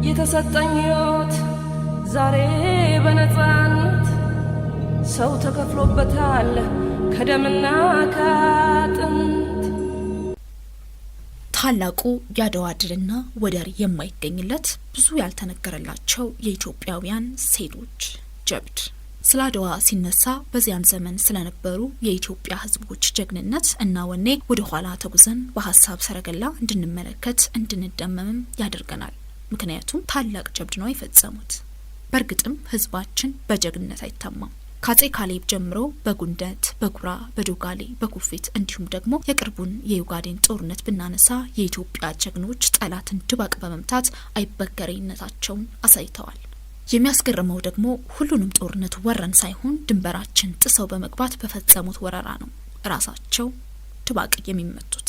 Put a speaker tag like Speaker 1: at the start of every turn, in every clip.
Speaker 1: የተሰጠኝት ዛሬ በነፃነት ሰው ተከፍሎበታል ከደምና ከአጥንት።
Speaker 2: ታላቁ የአድዋ ድልና ወደር የማይገኝለት ብዙ ያልተነገረላቸው የኢትዮጵያውያን ሴቶች ጀብድ። ስለ አድዋ ሲነሳ በዚያን ዘመን ስለነበሩ የኢትዮጵያ ሕዝቦች ጀግንነት እና ወኔ ወደ ኋላ ተጉዘን በሐሳብ ሰረገላ እንድንመለከት እንድንደመምም ያደርገናል። ምክንያቱም ታላቅ ጀብድ ነው የፈጸሙት። በእርግጥም ሕዝባችን በጀግንነት አይታማም። ከአጼ ካሌብ ጀምሮ በጉንደት፣ በጉራ፣ በዶጋሌ፣ በኩፊት እንዲሁም ደግሞ የቅርቡን የዩጋዴን ጦርነት ብናነሳ የኢትዮጵያ ጀግኖች ጠላትን ድባቅ በመምታት አይበገሬነታቸውን አሳይተዋል። የሚያስገርመው ደግሞ ሁሉንም ጦርነት ወረን ሳይሆን ድንበራችን ጥሰው በመግባት በፈጸሙት ወረራ ነው ራሳቸው ድባቅ የሚመቱት።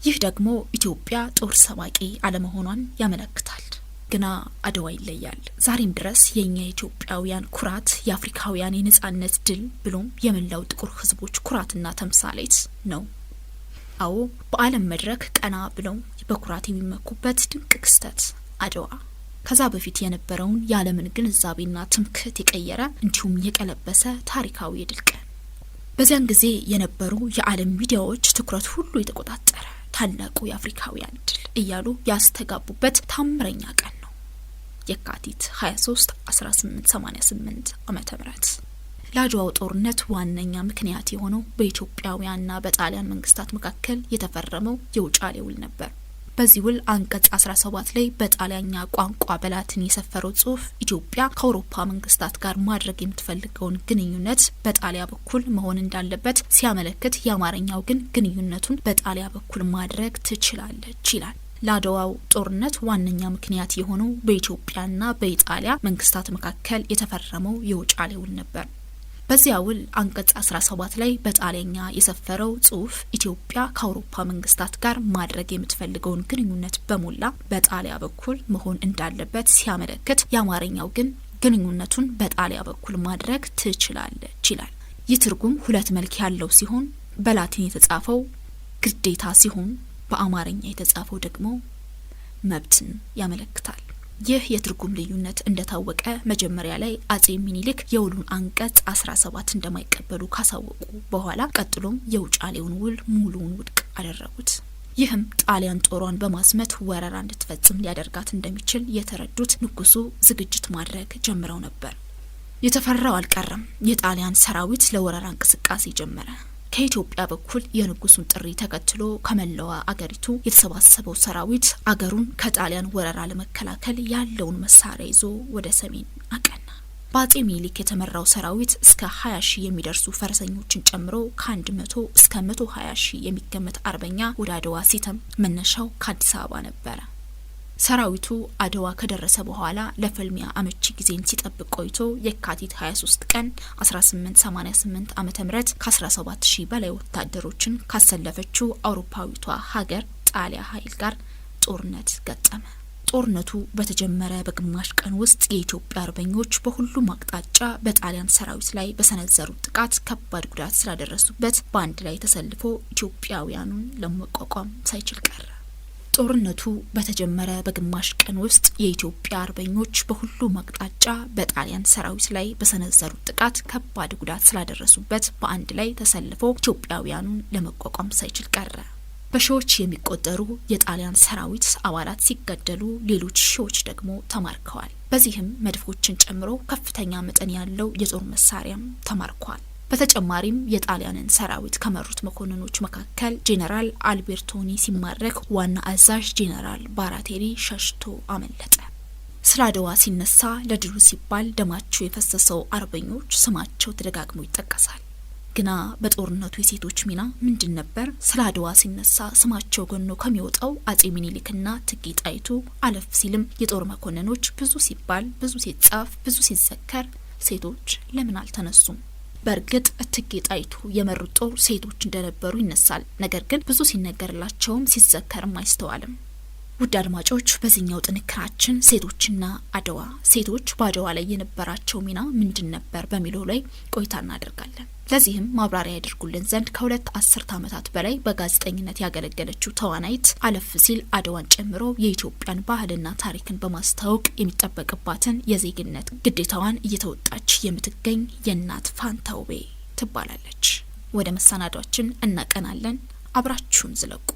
Speaker 2: ይህ ደግሞ ኢትዮጵያ ጦር ሰባቂ አለመሆኗን ያመለክታል። ግና አድዋ ይለያል። ዛሬም ድረስ የኛ የኢትዮጵያውያን ኩራት፣ የአፍሪካውያን የነጻነት ድል ብሎም የመላው ጥቁር ሕዝቦች ኩራትና ተምሳሌት ነው። አዎ በዓለም መድረክ ቀና ብለው በኩራት የሚመኩበት ድንቅ ክስተት አድዋ ከዛ በፊት የነበረውን የዓለምን ግንዛቤና ትምክህት የቀየረ እንዲሁም የቀለበሰ ታሪካዊ የድል ቀን። በዚያን ጊዜ የነበሩ የዓለም ሚዲያዎች ትኩረት ሁሉ የተቆጣጠረ ታላቁ የአፍሪካውያን ድል እያሉ ያስተጋቡበት ታምረኛ ቀን ነው። የካቲት 23 1888 ዓመተ ምህረት ለአድዋው ጦርነት ዋነኛ ምክንያት የሆነው በኢትዮጵያውያንና በጣሊያን መንግስታት መካከል የተፈረመው የውጫሌ ውል ነበር። በዚህ ውል አንቀጽ 17 ላይ በጣሊያኛ ቋንቋ በላቲን የሰፈረው ጽሑፍ ኢትዮጵያ ከአውሮፓ መንግስታት ጋር ማድረግ የምትፈልገውን ግንኙነት በጣሊያ በኩል መሆን እንዳለበት ሲያመለክት፣ የአማርኛው ግን ግንኙነቱን በጣሊያ በኩል ማድረግ ትችላለች ይላል። ለአድዋው ጦርነት ዋነኛ ምክንያት የሆነው በኢትዮጵያና በኢጣሊያ መንግስታት መካከል የተፈረመው የውጫሌ ውል ነበር። በዚያ ውል አንቀጽ 17 ላይ በጣሊያኛ የሰፈረው ጽሑፍ ኢትዮጵያ ከአውሮፓ መንግስታት ጋር ማድረግ የምትፈልገውን ግንኙነት በሞላ በጣሊያ በኩል መሆን እንዳለበት ሲያመለክት፣ የአማርኛው ግን ግንኙነቱን በጣሊያ በኩል ማድረግ ትችላለች ይላል። ይህ ትርጉም ሁለት መልክ ያለው ሲሆን በላቲን የተጻፈው ግዴታ ሲሆን በአማርኛ የተጻፈው ደግሞ መብትን ያመለክታል። ይህ የትርጉም ልዩነት እንደታወቀ መጀመሪያ ላይ አጼ ሚኒሊክ የውሉን አንቀጽ 17 እንደማይቀበሉ ካሳወቁ በኋላ ቀጥሎም የውጫሌውን ውል ሙሉውን ውድቅ አደረጉት። ይህም ጣሊያን ጦሯን በማስመት ወረራ እንድትፈጽም ሊያደርጋት እንደሚችል የተረዱት ንጉሱ ዝግጅት ማድረግ ጀምረው ነበር። የተፈራው አልቀረም። የጣሊያን ሰራዊት ለወረራ እንቅስቃሴ ጀመረ። ከኢትዮጵያ በኩል የንጉሱን ጥሪ ተከትሎ ከመላዋ አገሪቱ የተሰባሰበው ሰራዊት አገሩን ከጣሊያን ወረራ ለመከላከል ያለውን መሳሪያ ይዞ ወደ ሰሜን አቀና። በአጼ ሚኒሊክ የተመራው ሰራዊት እስከ 20 ሺህ የሚደርሱ ፈረሰኞችን ጨምሮ ከ100 እስከ 120 ሺህ የሚገመት አርበኛ ወደ አድዋ ሲተም መነሻው ከአዲስ አበባ ነበረ። ሰራዊቱ አድዋ ከደረሰ በኋላ ለፍልሚያ አመቺ ጊዜን ሲጠብቅ ቆይቶ የካቲት 23 ቀን 1888 ዓመተ ምህረት ከ17 ሺህ በላይ ወታደሮችን ካሰለፈችው አውሮፓዊቷ ሀገር ጣሊያ ኃይል ጋር ጦርነት ገጠመ። ጦርነቱ በተጀመረ በግማሽ ቀን ውስጥ የኢትዮጵያ አርበኞች በሁሉም አቅጣጫ በጣሊያን ሰራዊት ላይ በሰነዘሩት ጥቃት ከባድ ጉዳት ስላደረሱበት በአንድ ላይ ተሰልፎ ኢትዮጵያውያኑን ለመቋቋም ሳይችል ቀረ። ጦርነቱ በተጀመረ በግማሽ ቀን ውስጥ የኢትዮጵያ አርበኞች በሁሉም አቅጣጫ በጣሊያን ሰራዊት ላይ በሰነዘሩት ጥቃት ከባድ ጉዳት ስላደረሱበት በአንድ ላይ ተሰልፎ ኢትዮጵያውያኑን ለመቋቋም ሳይችል ቀረ። በሺዎች የሚቆጠሩ የጣሊያን ሰራዊት አባላት ሲገደሉ፣ ሌሎች ሺዎች ደግሞ ተማርከዋል። በዚህም መድፎችን ጨምሮ ከፍተኛ መጠን ያለው የጦር መሳሪያም ተማርኳል። በተጨማሪም የጣሊያንን ሰራዊት ከመሩት መኮንኖች መካከል ጄኔራል አልቤርቶኒ ሲማረክ፣ ዋና አዛዥ ጄኔራል ባራቴሪ ሸሽቶ አመለጠ። ስለ አድዋ ሲነሳ ለድሉ ሲባል ደማቸው የፈሰሰው አርበኞች ስማቸው ተደጋግሞ ይጠቀሳል። ግና በጦርነቱ የሴቶች ሚና ምንድን ነበር? ስለ አድዋ ሲነሳ ስማቸው ገኖ ከሚወጣው አጼ ሚኒሊክና እቴጌ ጣይቱ አለፍ ሲልም የጦር መኮንኖች ብዙ ሲባል፣ ብዙ ሲጻፍ፣ ብዙ ሲዘከር ሴቶች ለምን አልተነሱም? በእርግጥ እቴጌ ጣይቱ የመሩት ጦር ሴቶች እንደነበሩ ይነሳል። ነገር ግን ብዙ ሲነገርላቸውም ሲዘከርም አይስተዋልም። ውድ አድማጮች በዚህኛው ጥንክራችን ሴቶችና አድዋ ሴቶች በአድዋ ላይ የነበራቸው ሚና ምንድን ነበር በሚለው ላይ ቆይታ እናደርጋለን። ለዚህም ማብራሪያ ያደርጉልን ዘንድ ከሁለት አስርት ዓመታት በላይ በጋዜጠኝነት ያገለገለችው ተዋናይት አለፍ ሲል አድዋን ጨምሮ የኢትዮጵያን ባህልና ታሪክን በማስተዋወቅ የሚጠበቅባትን የዜግነት ግዴታዋን እየተወጣች የምትገኝ የእናት ፋንታውቤ ትባላለች። ወደ መሰናዷችን እናቀናለን። አብራችሁን ዝለቁ።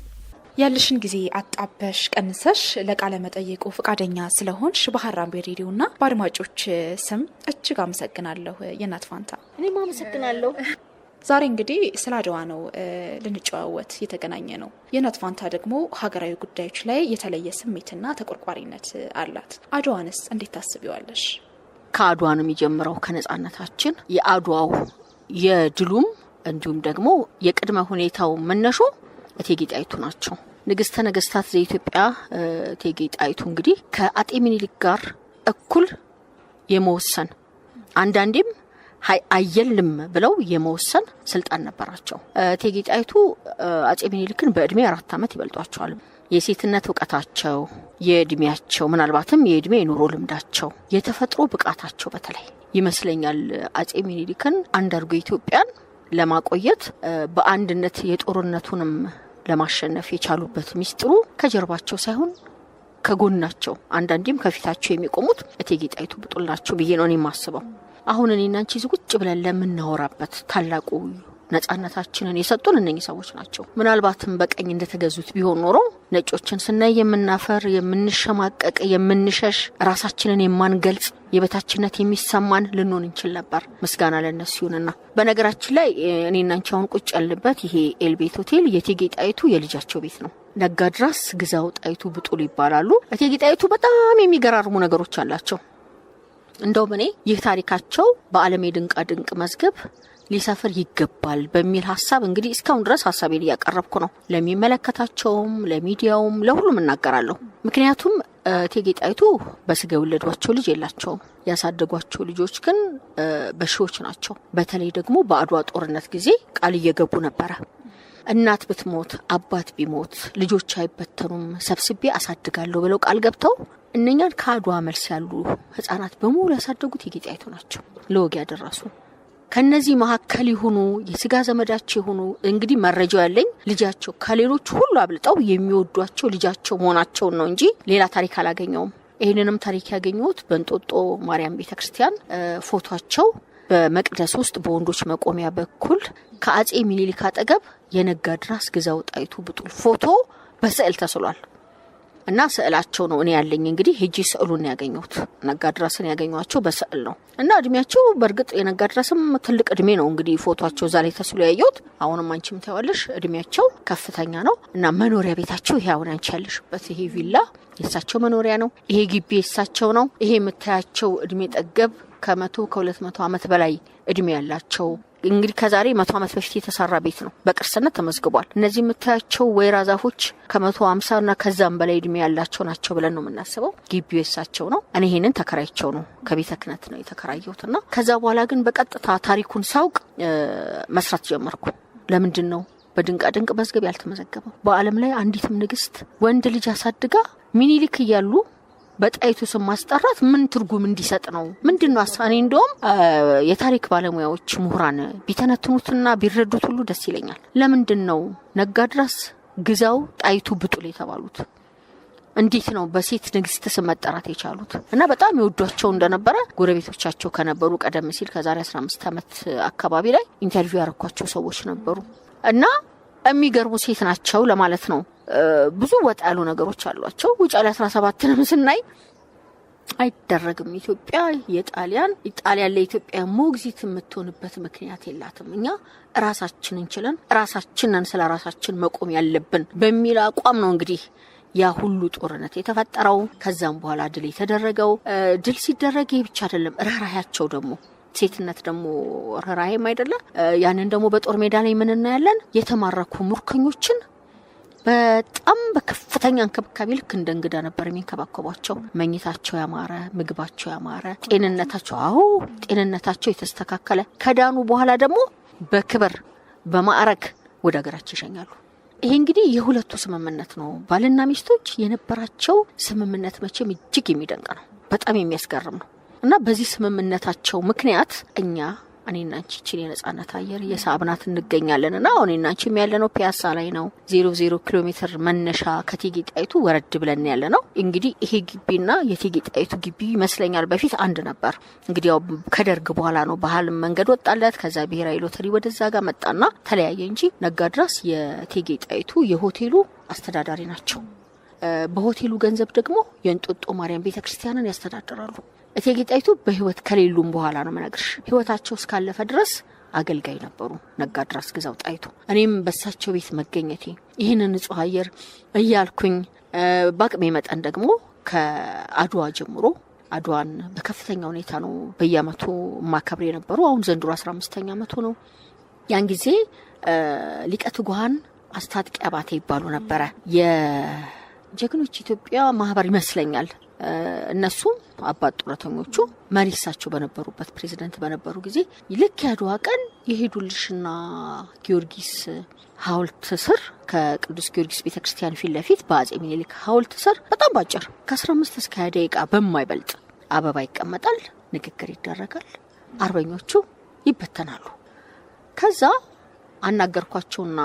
Speaker 2: ያለሽን ጊዜ አጣበሽ ቀንሰሽ ለቃለ መጠይቁ ፈቃደኛ ስለሆንሽ በሐራምቤ ሬዲዮና በአድማጮች ስም እጅግ አመሰግናለሁ የእናት ፋንታ።
Speaker 3: እኔም አመሰግናለሁ።
Speaker 2: ዛሬ እንግዲህ ስለ አድዋ ነው ልንጨዋወት የተገናኘ ነው። የእናት ፋንታ ደግሞ ሀገራዊ ጉዳዮች ላይ የተለየ ስሜትና ተቆርቋሪነት አላት። አድዋንስ እንዴት ታስቢዋለሽ?
Speaker 3: ከአድዋ ነው የሚጀምረው። ከነጻነታችን የአድዋው የድሉም እንዲሁም ደግሞ የቅድመ ሁኔታው መነሾ እቴጌ ጣይቱ ናቸው። ንግስተ ነገስታት ዘኢትዮጵያ እቴጌ ጣይቱ እንግዲህ ከአጤ ምኒልክ ጋር እኩል የመወሰን አንዳንዴም አየልም ብለው የመወሰን ስልጣን ነበራቸው። እቴጌ ጣይቱ አጤ ምኒልክን በእድሜ 4 ዓመት ይበልጧቸዋል። የሴትነት እውቀታቸው፣ የእድሜያቸው ምናልባትም የእድሜ የኑሮ ልምዳቸው፣ የተፈጥሮ ብቃታቸው በተለይ ይመስለኛል አጤ ምኒልክን አንድ አድርጎ ኢትዮጵያን ለማቆየት በአንድነት የጦርነቱንም ለማሸነፍ የቻሉበት ሚስጥሩ ከጀርባቸው ሳይሆን ከጎናቸው አንዳንዴም ከፊታቸው የሚቆሙት እቴጌ ጣይቱ ብጡል ናቸው ብዬ ነው የማስበው። አሁን እኔና አንቺ ቁጭ ብለን ለምናወራበት ታላቁ ነጻነታችንን የሰጡን እነኚህ ሰዎች ናቸው። ምናልባትም በቀኝ እንደተገዙት ቢሆን ኖሮ ነጮችን ስናይ የምናፈር፣ የምንሸማቀቅ፣ የምንሸሽ፣ ራሳችንን የማንገልጽ፣ የበታችነት የሚሰማን ልንሆን እንችል ነበር። ምስጋና ለነሱ ይሁንና በነገራችን ላይ እኔና አንቺ አሁን ቁጭ ያልንበት ይሄ ኤልቤት ሆቴል የእቴጌ ጣይቱ የልጃቸው ቤት ነው። ነጋድራስ ግዛው ጣይቱ ብጡል ይባላሉ። እቴጌ ጣይቱ በጣም የሚገራርሙ ነገሮች አላቸው። እንደውም እኔ ይህ ታሪካቸው በዓለም የድንቃ ድንቅ መዝገብ ሊሰፍር ይገባል በሚል ሐሳብ እንግዲህ እስካሁን ድረስ ሐሳቤን እያቀረብኩ ነው። ለሚመለከታቸውም ለሚዲያውም ለሁሉም እናገራለሁ። ምክንያቱም እቴጌ ጣይቱ በስጋ የወለዷቸው ልጅ የላቸውም። ያሳደጓቸው ልጆች ግን በሺዎች ናቸው። በተለይ ደግሞ በአድዋ ጦርነት ጊዜ ቃል እየገቡ ነበረ። እናት ብትሞት አባት ቢሞት ልጆች አይበተኑም፣ ሰብስቤ አሳድጋለሁ ብለው ቃል ገብተው እነኛን ከአድዋ መልስ ያሉ ህፃናት በሙሉ ያሳደጉት እቴጌ ጣይቱ ናቸው። ለወግ ያደረሱ ከነዚህ መካከል ይሁኑ የስጋ ዘመዳቸው ይሁኑ እንግዲህ መረጃው ያለኝ ልጃቸው ከሌሎች ሁሉ አብልጠው የሚወዷቸው ልጃቸው መሆናቸውን ነው እንጂ ሌላ ታሪክ አላገኘውም። ይሄንንም ታሪክ ያገኘሁት በእንጦጦ ማርያም ቤተክርስቲያን ፎቶቸው በመቅደስ ውስጥ በወንዶች መቆሚያ በኩል ከአጼ ምኒልክ አጠገብ የነጋድራስ ግዛው ጣይቱ ብጡል ፎቶ በስዕል ተስሏል እና ስዕላቸው ነው እኔ ያለኝ። እንግዲህ ሄጂ ስዕሉን ያገኘሁት ነጋድራስን ያገኘዋቸው በስዕል ነው እና እድሜያቸው በእርግጥ የነጋድራስም ትልቅ እድሜ ነው። እንግዲህ ፎቶቸው ዛሬ ተስሎ ያየሁት አሁንም አንቺም ታያለሽ እድሜያቸው ከፍተኛ ነው እና መኖሪያ ቤታቸው ይሄ አሁን አንቺ ያለሽበት ይሄ ቪላ የሳቸው መኖሪያ ነው። ይሄ ግቢ የሳቸው ነው። ይሄ የምታያቸው እድሜ ጠገብ ከ100-200 ዓመት በላይ እድሜ ያላቸው እንግዲህ ከዛሬ 100 ዓመት በፊት የተሰራ ቤት ነው፣ በቅርስነት ተመዝግቧል። እነዚህ የምታያቸው ወይራ ዛፎች ከ150 እና ከዛም በላይ እድሜ ያላቸው ናቸው ብለን ነው የምናስበው። ግቢው የሳቸው ነው። እኔ ይሄንን ተከራይቸው ነው ከቤተ ክህነት ነው የተከራየሁትና ከዛ በኋላ ግን በቀጥታ ታሪኩን ሳውቅ መስራት ጀመርኩ። ለምንድን ነው በድንቃ ድንቅ መዝገብ ያልተመዘገበው? በዓለም ላይ አንዲትም ንግስት ወንድ ልጅ አሳድጋ ምኒልክ እያሉ በጣይቱ ስም ማስጠራት ምን ትርጉም እንዲሰጥ ነው? ምንድነው አሳኔ? እንደውም የታሪክ ባለሙያዎች ምሁራን ቢተነትኑትና ቢረዱት ሁሉ ደስ ይለኛል። ለምንድነው ነጋድራስ ግዛው ጣይቱ ብጡል የተባሉት? እንዴት ነው በሴት ንግስት ስም መጠራት የቻሉት? እና በጣም ይወዷቸው እንደነበረ ጎረቤቶቻቸው ከነበሩ ቀደም ሲል ከዛሬ 15 ዓመት አካባቢ ላይ ኢንተርቪው ያረኳቸው ሰዎች ነበሩ እና የሚገርሙ ሴት ናቸው ለማለት ነው። ብዙ ወጣ ያሉ ነገሮች አሏቸው። ውጫሌ 17ንም ስናይ አይደረግም ኢትዮጵያ የጣሊያን ለኢትዮጵያ ሞግዚት የምትሆንበት ምክንያት የላትም፣ እኛ ራሳችንን እንችላለን፣ ራሳችንን ስለ ራሳችን መቆም ያለብን በሚል አቋም ነው እንግዲህ ያ ሁሉ ጦርነት የተፈጠረው። ከዛም በኋላ ድል የተደረገው ድል ሲደረግ ይህ ብቻ አይደለም፣ ራራያቸው ደግሞ ሴትነት ደግሞ ራራይም አይደለ። ያንን ደግሞ በጦር ሜዳ ላይ ምን እናያለን? የተማረኩ ሙርከኞችን በጣም በከፍተኛ እንክብካቤ ልክ እንደ እንግዳ ነበር የሚንከባከቧቸው። መኝታቸው ያማረ፣ ምግባቸው ያማረ፣ ጤንነታቸው የተስተካከለ፣ ከዳኑ በኋላ ደግሞ በክብር በማዕረግ ወደ ሀገራቸው ይሸኛሉ። ይሄ እንግዲህ የሁለቱ ስምምነት ነው። ባልና ሚስቶች የነበራቸው ስምምነት መቼም እጅግ የሚደንቅ ነው፣ በጣም የሚያስገርም ነው። እና በዚህ ስምምነታቸው ምክንያት እኔና አንቺ ቺን የነጻነት አየር የሳብናት እንገኛለን። እና እኔና አንቺም ያለነው ፒያሳ ላይ ነው። 00 ኪሎ ሜትር መነሻ ከእቴጌ ጣይቱ ወረድ ብለን ያለነው። እንግዲህ ይሄ ግቢና የእቴጌ ጣይቱ ግቢ ይመስለኛል በፊት አንድ ነበር። እንግዲህ ያው ከደርግ በኋላ ነው ባህል መንገድ ወጣለት። ከዛ ብሔራዊ ሎተሪ ወደዛ ጋር መጣና ተለያየ እንጂ ነጋድራስ የእቴጌ ጣይቱ የሆቴሉ አስተዳዳሪ ናቸው። በሆቴሉ ገንዘብ ደግሞ የእንጦጦ ማርያም ቤተክርስቲያንን ያስተዳድራሉ። እቴጌ ጣይቱ በህይወት ከሌሉም በኋላ ነው መነግርሽ፣ ህይወታቸው እስካለፈ ድረስ አገልጋይ ነበሩ ነጋድራስ ግዛው ጣይቱ። እኔም በሳቸው ቤት መገኘቴ ይህንን ንጹህ አየር እያልኩኝ በአቅሜ መጠን ደግሞ ከአድዋ ጀምሮ አድዋን በከፍተኛ ሁኔታ ነው በየአመቱ ማከብር የነበሩ። አሁን ዘንድሮ 15ኛ አመቱ ነው። ያን ጊዜ ሊቀ ትጉሃን አስታጥቂያ ባቴ ይባሉ ነበረ። የጀግኖች ኢትዮጵያ ማህበር ይመስለኛል። እነሱ አባት ጡረተኞቹ መሪሳቸው በነበሩበት ፕሬዝዳንት በነበሩ ጊዜ ልክ ያድዋ ቀን የሄዱልሽና ጊዮርጊስ ሐውልት ስር ከቅዱስ ጊዮርጊስ ቤተክርስቲያን ፊት ለፊት በአጼ ሚኒሊክ ሐውልት ስር በጣም ባጭር ከ15 እስከ 20 ደቂቃ በማይበልጥ አበባ ይቀመጣል፣ ንግግር ይደረጋል፣ አርበኞቹ ይበተናሉ። ከዛ አናገርኳቸውና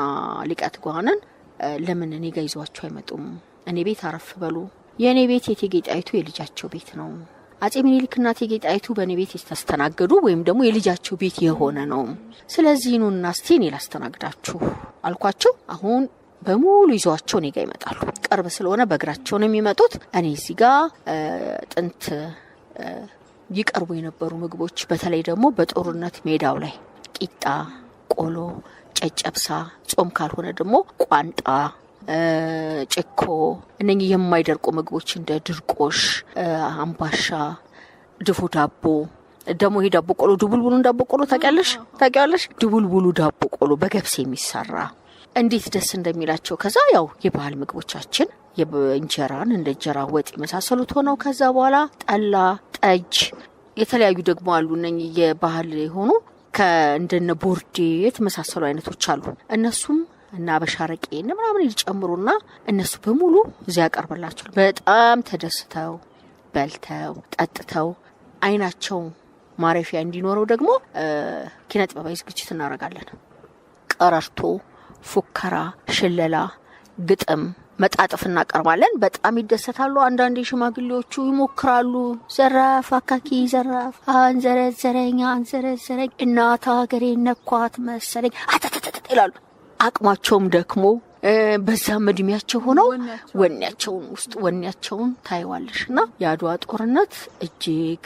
Speaker 3: ሊቀ ትጉሃንን ለምን እኔ ጋር ይዟቸው አይመጡም? እኔ ቤት አረፍ በሉ። የኔ ቤት የእቴጌ ጣይቱ የልጃቸው ቤት ነው። አጼ ሚኒሊክና እቴጌ ጣይቱ በኔ ቤት ተስተናገዱ ወይም ደግሞ የልጃቸው ቤት የሆነ ነው። ስለዚህ ኑና እስቲ እኔ ላስተናግዳችሁ አልኳቸው። አሁን በሙሉ ይዟቸው እኔ ጋር ይመጣሉ። ቅርብ ስለሆነ በእግራቸው ነው የሚመጡት። እኔ እዚህ ጋር ጥንት ይቀርቡ የነበሩ ምግቦች በተለይ ደግሞ በጦርነት ሜዳው ላይ ቂጣ፣ ቆሎ፣ ጨጨብሳ፣ ጾም ካልሆነ ደግሞ ቋንጣ፣ ጭኮ፣ እነኚህ የማይደርቁ ምግቦች እንደ ድርቆሽ፣ አምባሻ፣ ድፎ ዳቦ፣ ደግሞ ይሄ ዳቦ ቆሎ ድቡልቡሉ ዳቦ ቆሎ ታውቂያለሽ? ድቡልቡሉ ዳቦ ቆሎ በገብስ የሚሰራ እንዴት ደስ እንደሚላቸው። ከዛ ያው የባህል ምግቦቻችን የእንጀራን እንደ እንጀራ ወጥ የመሳሰሉት ሆነው ከዛ በኋላ ጠላ፣ ጠጅ፣ የተለያዩ ደግሞ አሉ እነኚህ የባህል የሆኑ ከእንደነ ቦርዴ የተመሳሰሉ አይነቶች አሉ። እነሱም እና አበሻረቄ እና ምናምን ይጨምሩና እነሱ በሙሉ እዚያ ያቀርብላቸዋል። በጣም ተደስተው በልተው ጠጥተው አይናቸው ማረፊያ እንዲኖረው ደግሞ ኪነ ጥበባዊ ዝግጅት እናደርጋለን። ቀረርቶ፣ ፉከራ፣ ሽለላ፣ ግጥም፣ መጣጥፍ እናቀርባለን። በጣም ይደሰታሉ። አንዳንዴ ሽማግሌዎቹ ይሞክራሉ። ዘራፍ አካኪ ዘራፍ አንዘረዘረኝ እናት ሀገሬ ነኳት መሰለኝ አተተተተ ይላሉ። አቅማቸውም ደክሞ በዛም እድሜያቸው ሆነው ወኔያቸውን ታይዋለሽና የአድዋ ጦርነት እጅግ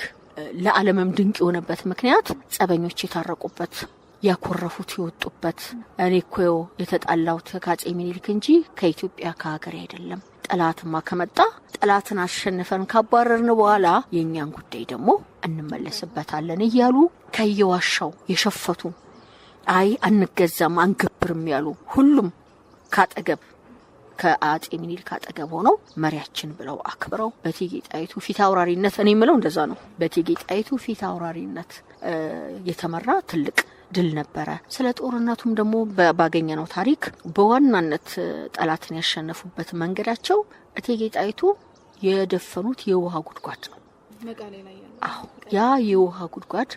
Speaker 3: ለዓለምም ድንቅ የሆነበት ምክንያት ጸበኞች የታረቁበት፣ ያኮረፉት የወጡበት። እኔ እኮ የተጣላሁት ከአጼ ሚኒሊክ እንጂ ከኢትዮጵያ ከሀገሬ አይደለም። ጠላትማ ከመጣ ጠላትን አሸንፈን ካባረርን በኋላ የኛን ጉዳይ ደግሞ እንመለስበታለን እያሉ ከየዋሻው የሸፈቱ አይ አንገዛም አንገብርም ያሉ ሁሉም ካጠገብ ከአጼ ሚኒሊክ አጠገብ ሆነው መሪያችን ብለው አክብረው በእቴጌ ጣይቱ ፊት አውራሪነት እኔ የምለው እንደዛ ነው። በእቴጌ ጣይቱ ፊት አውራሪነት የተመራ ትልቅ ድል ነበረ። ስለ ጦርነቱም ደግሞ ባገኘነው ታሪክ በዋናነት ጠላትን ያሸነፉበት መንገዳቸው እቴጌ ጣይቱ የደፈኑት የውሃ ጉድጓድ ነው። አዎ ያ የውሃ ጉድጓድ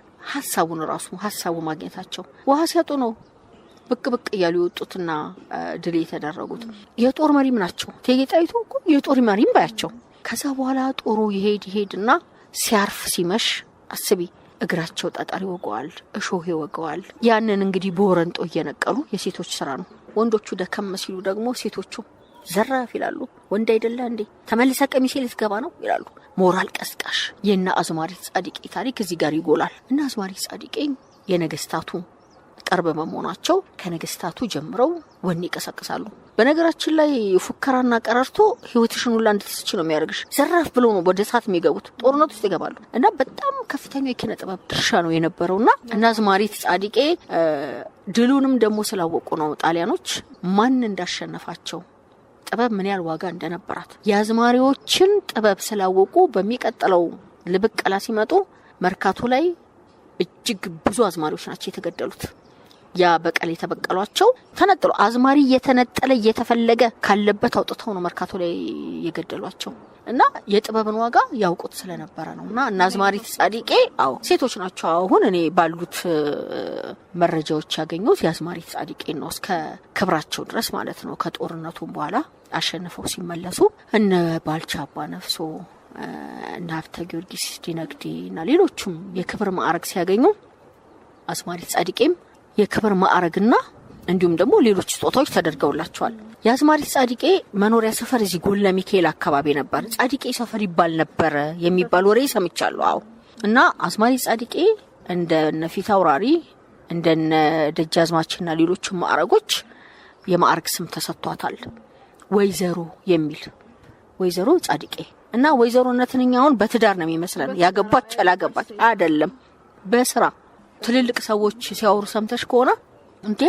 Speaker 3: ሀሳቡ ማግኘታቸው ውሃ ሲያጡ ነው ብቅ እያሉ የወጡትና ድል የተደረጉት። የጦር መሪም ናቸው እቴጌ ጣይቱ እኮ የጦር መሪም ባያቸው። ከዛ በኋላ ጦሩ ይሄድና ሲያርፍ ሲመሽ አስቢ እግራቸው ጠጠር ይወገዋል፣ እሾህ ይወገዋል። ያንን እንግዲህ በወረንጦ እየነቀሉ የሴቶች ስራ ነው። ወንዶቹ ደከም ሲሉ ደግሞ ሴቶቹ ዘራፍ ይላሉ። ወንድ አይደለ እንዴ ተመልሰ ቀሚሴ ልትገባ ነው ይላሉ። ሞራል ቀስቃሽ የና አዝማሪት ጻድቄ ታሪክ እዚህ ጋር ይጎላል። እና አዝማሪት ጻድቄ የነገስታቱ ቅርብ በመሆናቸው ከነገስታቱ ጀምረው ወኔ ይቀሰቅሳሉ። በነገራችን ላይ ፉከራና ቀረርቶ ህይወትሽን ሁላ እንድትስቺ ነው የሚያደርግሽ። ዘራፍ ብሎ ነው ወደ እሳት የሚገቡት፣ ጦርነት ውስጥ ይገባሉ። እና በጣም ከፍተኛ የኪነ ጥበብ ድርሻ ነው የነበረውና እና አዝማሪት ጻድቄ ድሉንም ደግሞ ስላወቁ ነው ጣሊያኖች ማን እንዳሸነፋቸው ጥበብ ምን ያህል ዋጋ እንደነበራት የአዝማሪዎችን ጥበብ ስላወቁ በሚቀጥለው ልብቀላ ሲመጡ መርካቶ ላይ እጅግ ብዙ አዝማሪዎች ናቸው የተገደሉት። ያ በቀል የተበቀሏቸው ተነጥሎ አዝማሪ እየተነጠለ እየተፈለገ ካለበት አውጥተው ነው መርካቶ ላይ የገደሏቸው እና የጥበብን ዋጋ ያውቁት ስለነበረ ነውና እና አዝማሪት ጻድቄ ሴቶች ናቸው። አሁን እኔ ባሉት መረጃዎች ያገኙት የአዝማሪት ጻድቄ ነው እስከ ክብራቸው ድረስ ማለት ነው። ከጦርነቱም በኋላ አሸንፈው ሲመለሱ እነ ባልቻ አባ ነፍሶ እና ሀብተ ጊዮርጊስ ዲነግዴ እና ሌሎችም የክብር ማዕረግ ሲያገኙ አዝማሪት ጻድቄም የክብር ማዕረግና እንዲሁም ደግሞ ሌሎች ስጦታዎች ተደርገውላቸዋል። የአዝማሪት ጻድቄ መኖሪያ ሰፈር እዚህ ጎላ ሚካኤል አካባቢ ነበር። ጻድቄ ሰፈር ይባል ነበር የሚባል ወሬ ሰምቻለሁ። እና አዝማሪት ጻድቄ እንደነ ፊት አውራሪ እንደነ ደጃዝማችና ሌሎች ማዕረጎች የማዕረግ ስም ተሰጥቷታል። ወይዘሮ የሚል ወይዘሮ ጻድቄ እና ወይዘሮነትንኛውን በትዳር ነው የሚመስለን። ያገባች ያላገባች አይደለም። በስራ ትልልቅ ሰዎች ሲያወሩ ሰምተሽ ከሆነ እንዴ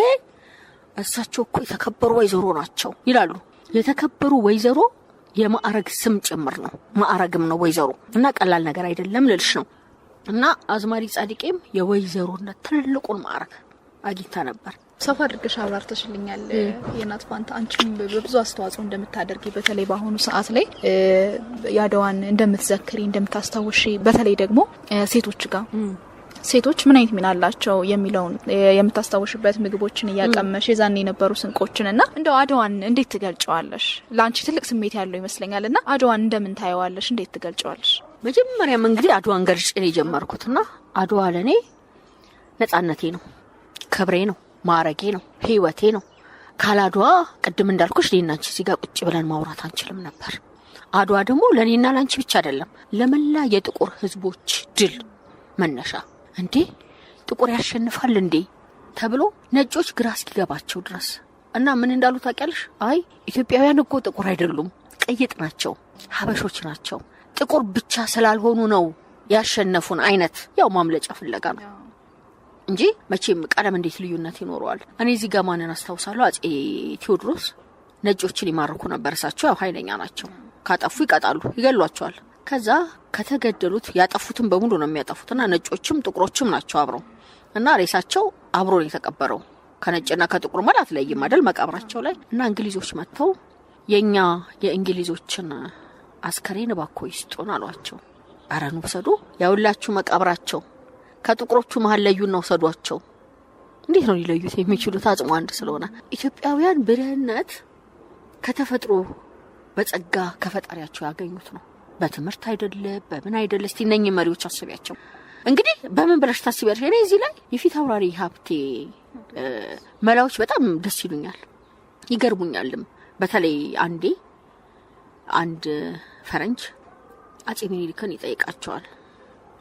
Speaker 3: እሳቸው እኮ የተከበሩ ወይዘሮ ናቸው ይላሉ። የተከበሩ ወይዘሮ የማዕረግ ስም ጭምር ነው፣ ማዕረግም ነው ወይዘሮ እና ቀላል ነገር አይደለም ልልሽ ነው። እና አዝማሪት ጻድቄም የወይዘሮነት ትልቁን ማዕረግ አግኝታ ነበር።
Speaker 2: ሰፋ አድርገሽ አብራርተሽልኛል የእናት ፋንታ። አንቺም በብዙ አስተዋጽኦ እንደምታደርጊ በተለይ በአሁኑ ሰዓት ላይ ያደዋን እንደምትዘክሪ እንደምታስታውሺ በተለይ ደግሞ ሴቶች ጋር ሴቶች ምን አይነት ሚና አላቸው የሚለውን የምታስታውሽበት ምግቦችን እያቀመሽ የዛኔ የነበሩ ስንቆችንና እንደው አድዋን እንዴት ትገልጫዋለሽ? ላንቺ ትልቅ ስሜት ያለው ይመስለኛልና አድዋን እንደምን ታየዋለሽ? እንዴት ትገልጫዋለሽ?
Speaker 3: መጀመሪያም እንግዲህ አድዋን ገልጬ ነው የጀመርኩትና አድዋ ለኔ ነጻነቴ ነው፣ ክብሬ ነው፣ ማዕረጌ ነው፣ ህይወቴ ነው። ካላድዋ ቅድም እንዳልኩሽ ሌናንቺ እዚህ ጋር ቁጭ ብለን ማውራት አንችልም ነበር። አድዋ ደግሞ ለኔና ላንቺ ብቻ አይደለም ለመላ የጥቁር ህዝቦች ድል መነሻ። እንዴ ጥቁር ያሸንፋል እንዴ ተብሎ ነጮች ግራ እስኪገባቸው ድረስ እና ምን እንዳሉ ታውቂያለሽ? አይ ኢትዮጵያውያን እኮ ጥቁር አይደሉም፣ ቅይጥ ናቸው፣ ሀበሾች ናቸው፣ ጥቁር ብቻ ስላልሆኑ ነው ያሸነፉን አይነት ያው ማምለጫ ፍለጋ ነው እንጂ መቼም ቀለም እንዴት ልዩነት ይኖረዋል? እኔ እዚህ ጋር ማንን አስታውሳለሁ? አጼ ቴዎድሮስ ነጮችን ይማርኩ ነበር። እሳቸው ያው ኃይለኛ ናቸው፣ ካጠፉ ይቀጣሉ፣ ይገሏቸዋል። ከዛ ከተገደሉት ያጠፉትን በሙሉ ነው የሚያጠፉትና ነጮችም ጥቁሮችም ናቸው አብረው እና ሬሳቸው አብሮ ነው የተቀበረው። ከነጭና ከጥቁር ማለት ለይም አይደል መቃብራቸው ላይ እና እንግሊዞች መጥተው የኛ የእንግሊዞችን አስከሬን ባኮ ይስጡን አሏቸው። አረኑ ወሰዱ። ያውላችሁ መቃብራቸው ከጥቁሮቹ መሃል ለዩና ወሰዷቸው። እንዴት ነው ሊለዩት የሚችሉት? አጽሙ አንድ ስለሆነ። ኢትዮጵያውያን ብልህነት ከተፈጥሮ በጸጋ ከፈጣሪያቸው ያገኙት ነው። በትምህርት አይደለ በምን አይደለ። እስቲ እነኚህ መሪዎች አስቢያቸው እንግዲህ በምን ብለሽ ታስቢያለሽ? እኔ እዚህ ላይ የፊት አውራሪ ሀብቴ መላዎች በጣም ደስ ይሉኛል፣ ይገርሙኛልም። በተለይ አንድ ፈረንጅ አጼ ሚኒሊክን ይጠይቃቸዋል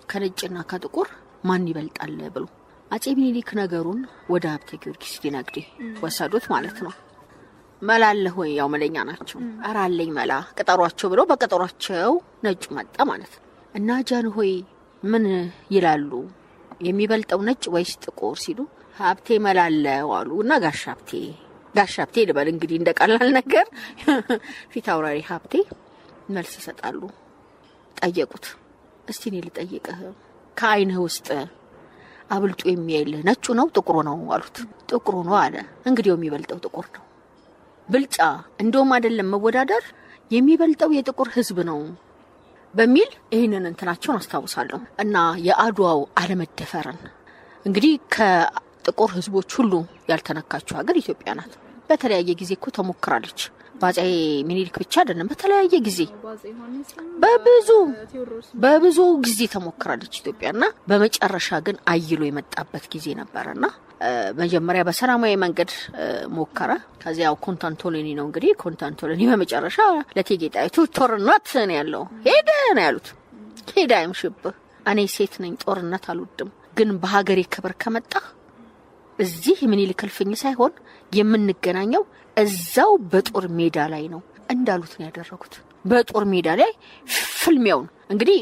Speaker 3: ከነጭና ከጥቁር ማን ይበልጣል ብሎ። አጼ ሚኒሊክ ነገሩን ወደ ሀብተ ጊዮርጊስ ዲነግዴ ወሰዱት ማለት ነው። መላለ ሆይ ያው መለኛ ናቸው። አራለኝ መላ ቀጠሯቸው ብሎ በቀጠሯቸው ነጭ መጣ ማለት ነው። እና ጃን ሆይ ምን ይላሉ የሚበልጠው ነጭ ወይስ ጥቁር ሲሉ ሀብቴ መላለው አሉ። እና ጋሽ ሀብቴ ልበል እንግዲህ እንደቀላል ነገር ፊት አውራሪ ሀብቴ መልስ ይሰጣሉ። ጠየቁት። እስቲ እኔ ልጠይቅህ፣ ከአይንህ ውስጥ አብልጦ የሚያይልህ ነጩ ነው ጥቁሩ ነው አሉት። ጥቁሩ ነው አለ። እንግዲህ የሚበልጠው ጥቁር ነው። ብልጫ እንደውም አይደለም መወዳደር የሚበልጠው የጥቁር ህዝብ ነው በሚል ይሄንን እንትናቸውን አስታውሳለሁ። እና የአድዋው አለመደፈረን እንግዲህ ከጥቁር ህዝቦች ሁሉ ያልተነካችው ሀገር ኢትዮጵያ ናት። በተለያየ ጊዜ እኮ ተሞክራለች። ባጼ ሚኒሊክ ብቻ አይደለም፣ በተለያየ ጊዜ በብዙ ጊዜ ተሞክራለች ኢትዮጵያና በመጨረሻ ግን አይሎ የመጣበት ጊዜ ነበርና መጀመሪያ በሰላማዊ መንገድ ሞከረ። ከዚያው ኮንታንቶሎኒ ነው እንግዲህ ኮንታንቶሎኒ በመጨረሻ ለእቴጌ ጣይቱ ጦርነት ነው ያለው። ሄደ ነው ያሉት። ሄዳ አይምሽብህ፣ እኔ ሴት ነኝ፣ ጦርነት አልወድም፣ ግን በሀገሬ ክብር ከመጣ እዚህ ምኒልክ እልፍኝ ሳይሆን የምንገናኘው እዛው በጦር ሜዳ ላይ ነው እንዳሉት ነው ያደረጉት። በጦር ሜዳ ላይ ፍልሚያውን እንግዲህ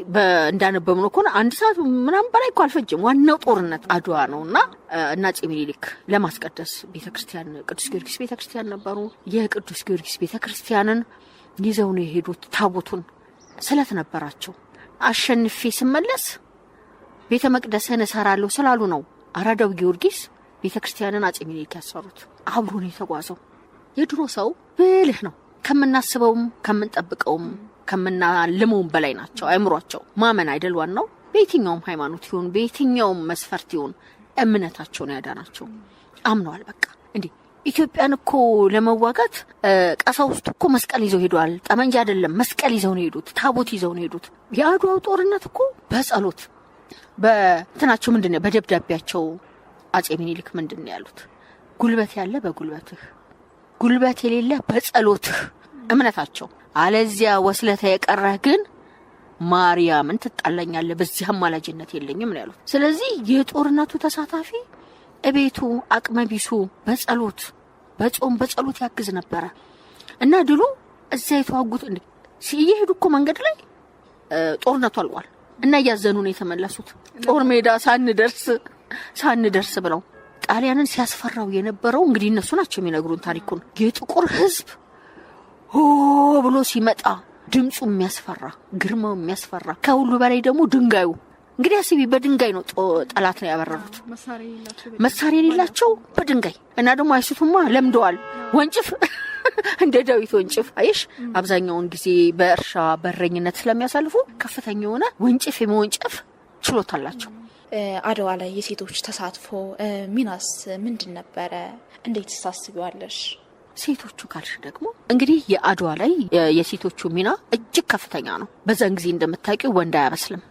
Speaker 3: እንዳነበብነው ከሆነ 1 ሰዓት ምናምን በላይ እኮ አልፈጀም። ዋናው ጦርነት አድዋ ነውና እና አፄ ምኒልክ ለማስቀደስ ቤተክርስቲያን ቅዱስ ጊዮርጊስ ቤተክርስቲያን ነበሩ። የቅዱስ ጊዮርጊስ ቤተክርስቲያንን ይዘው ነው የሄዱት። ታቦቱን ስለት ነበራቸው። አሸንፌ ስመለስ ቤተ መቅደስን እሰራለሁ ስላሉ ነው አራዳው ጊዮርጊስ ቤተክርስቲያንን አጼ ምኒልክ ያሰሩት አብሮ ነው የተጓዘው። የድሮ ሰው ብልህ ነው። ከምናስበውም ከምንጠብቀውም ከምናልመውም በላይ ናቸው። አይምሯቸው ማመን አይደል ዋናው። በየትኛውም ሃይማኖት ይሁን በየትኛውም መስፈርት ይሁን እምነታቸውን ያዳናቸው አምነዋል። በቃ እንዴ ኢትዮጵያን እኮ ለመዋጋት ቀሳውስቱ እኮ መስቀል ይዘው ሄደዋል። ጠመንጃ አይደለም መስቀል ይዘው ነው ሄዱት። ታቦት ይዘው ነው ሄዱት። የአድዋው ጦርነት እኮ በጸሎት በእንትናቸው ምንድነው በደብዳቤያቸው አጼ ምኒልክ ምንድነው ያሉት? ጉልበት ያለ በጉልበትህ፣ ጉልበት የሌለ በጸሎትህ እምነታቸው። አለዚያ ወስለታ የቀረህ ግን ማርያምን ትጣላኛለህ፣ በዚህ አማላጅነት የለኝም ነው ያሉት። ስለዚህ የጦርነቱ ተሳታፊ እቤቱ አቅመቢሱ በጸሎት በጾም በጸሎት ያግዝ ነበረ እና ድሉ እዛ የተዋጉት ሲሄዱ እኮ መንገድ ላይ ጦርነቱ አልቋል እና እያዘኑ ነው የተመለሱት። ጦር ሜዳ ሳንደርስ ብለው ጣሊያንን ሲያስፈራው የነበረው እንግዲህ እነሱ ናቸው የሚነግሩን ታሪኩን። የጥቁር ሕዝብ ሆ ብሎ ሲመጣ ድምጹ የሚያስፈራ፣ ግርማው የሚያስፈራ፣ ከሁሉ በላይ ደግሞ ድንጋዩ እንግዲህ አስቢ፣ በድንጋይ ነው ጠላት ነው ያበረሩት። መሳሪያ የሌላቸው በድንጋይ እና ደግሞ አይሱቱማ ለምደዋል። ወንጭፍ እንደ ዳዊት ወንጭፍ አይሽ አብዛኛውን ጊዜ በእርሻ በረኝነት ስለሚያሳልፉ ከፍተኛ የሆነ ወንጭፍ የመወንጨፍ ችሎታ አላቸው።
Speaker 2: አድዋ ላይ የሴቶች ተሳትፎ ሚናስ ምንድን ነበረ? እንዴት ታስቢዋለሽ?
Speaker 3: ሴቶቹ ካልሽ ደግሞ እንግዲህ የአድዋ ላይ የሴቶቹ ሚና እጅግ ከፍተኛ ነው። በዛን ጊዜ እንደምታውቂው ወንድ አያበስልም፣